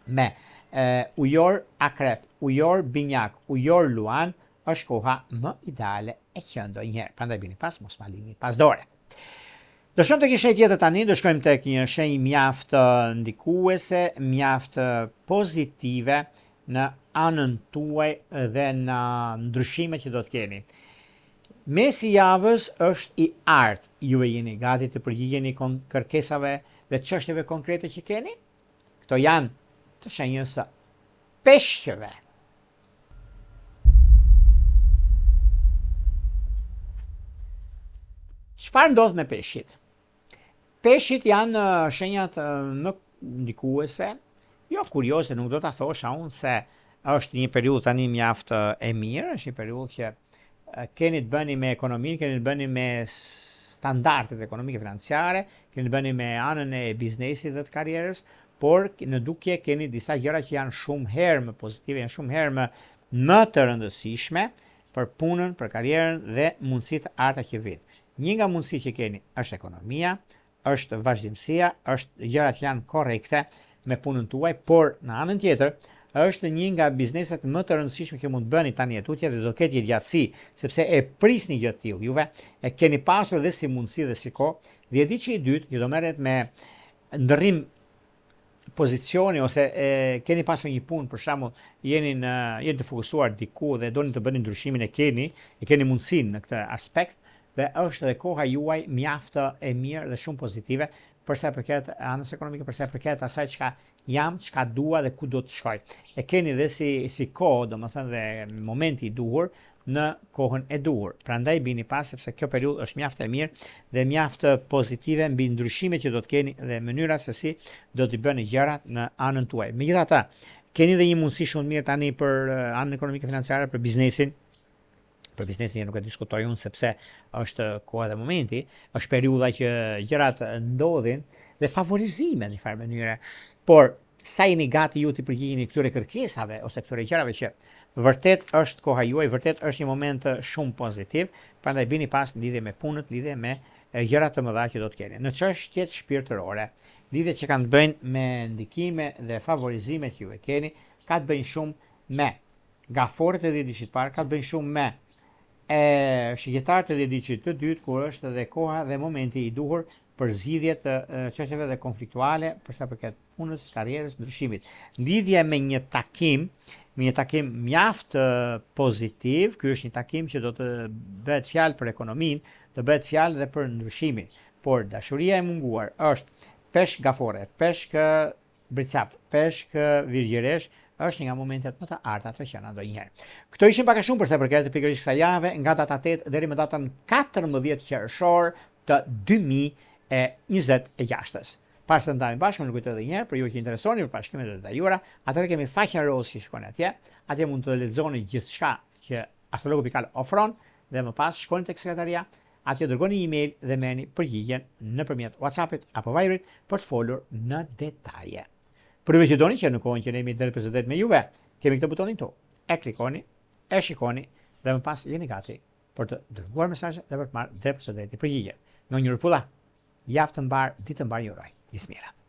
me ujor akrep, ujor binjak, ujor luan, është koha më ideale e që ndonjëherë. Prandaj bini pas, mos ma lini pas dore. Do shkojmë tek një shenjë tjetër tani, do shkojmë tek një shenjë mjaft ndikuese, mjaft pozitive në anën tuaj dhe në ndryshimet që do të keni. Mesi javës është i artë. Juve jeni gati të përgjigjeni kërkesave dhe çështjeve konkrete që keni? Këto janë të shenjës së peshqeve. Çfarë ndodh me peshqit? Peshqit janë shenjat më ndikuese, jo kurioze, nuk do ta thosha unë se është një periudhë tani mjaft e mirë, është një periudhë që keni të bëni me ekonominë, keni të bëni me standardet ekonomike financiare, keni të bëni me anën e biznesit dhe të karrierës, por në dukje keni disa gjëra që janë shumë herë më pozitive, janë shumë herë më të rëndësishme për punën, për karrierën dhe mundësitë arta që vijnë. Një nga mundësitë që keni është ekonomia, është vazhdimësia, është gjërat që janë korrekte me punën tuaj, por në anën tjetër është një nga bizneset më të rëndësishme që mund të bëni tani tutje dhe do ketë gjatësi, sepse e prisni gjë të tillë. Juve e keni pasur dhe si mundësi dhe si kohë. 10 ditë që i dytë që do merret me ndërrim pozicioni ose keni pasur një punë, për shembull, jeni të fokusuar diku dhe doni të bëni ndryshimin e keni mundësinë në këtë aspekt dhe është edhe koha juaj mjaft e mirë dhe shumë pozitive përsa përket anës ekonomike, përsa përket asaj çka dua dhe ku do të shkoj. E keni dhe si kohë, domethënë dhe momenti i duhur në kohën e duhur. Prandaj bini pas sepse kjo periudhë është mjaft e mirë dhe mjaft pozitive mbi ndryshimet që do të keni dhe mënyra se si do t'i bëni gjërat në anën tuaj. Megjithatë, keni dhe një mundësi shumë mirë tani për anën ekonomike financiare, për biznesin. Për biznesin nuk e diskutoj unë sepse është koha dhe momenti, është periudha që gjërat ndodhin dhe favorizime në farë mënyre, por sa jeni gati ju të përgjigjeni këtyre kërkesave ose këtyre gjërave që vërtet është koha juaj, vërtet është një moment shumë pozitiv, prandaj bini pas në lidhje me punët, lidhje me gjërat të mëdha që do të keni. Në çështjet shpirtërore, lidhjet që kanë të bëjnë me ndikime dhe favorizime që ju e keni, ka të bëjnë shumë me gaforet e 10 ditësh të parë, ka të bëjnë shumë me shigjetarët e 10 ditësh të dytë, kur është edhe koha dhe momenti i duhur për zgjidhje të çështjeve dhe konfliktuale përsa përket punës, karrierës, ndryshimit. Lidhje me një takim mjaft pozitiv, ky është një takim që do të bëhet fjalë për ekonominë, do bëhet fjalë edhe për ndryshimin. Por dashuria e munguar është peshk gafore, peshk bricap, peshk virgjëresh, është një nga momentet më të arta të qenë ndonjëherë. Këto ishin pak a shumë përsa përket pikërisht kësaj jave, nga data 8 deri më datën 14 qershor, të 2026. Para se të ndajmë bashkë, më kujtoj edhe një herë për ju që interesoni për bashkimet e detajuara, atëherë kemi faqen Rose që shkoni atje, atje mund të lexoni gjithçka që Astrologu.al ofron dhe më pas shkoni tek sekretaria, atje dërgoni një email dhe merrni përgjigjen nëpërmjet WhatsAppit apo Viberit për të folur në detaje. Për ju që doni që në kohën që ne jemi deri prezedet me juve, kemi këtë butonin këtu. E klikoni, e shikoni dhe më pas jeni gati për të dërguar mesazhe dhe për të marrë drejt përgjigje. Në një rrepulla, javë të mbar, ditë të mbar ju uroj. Gjithë mirat.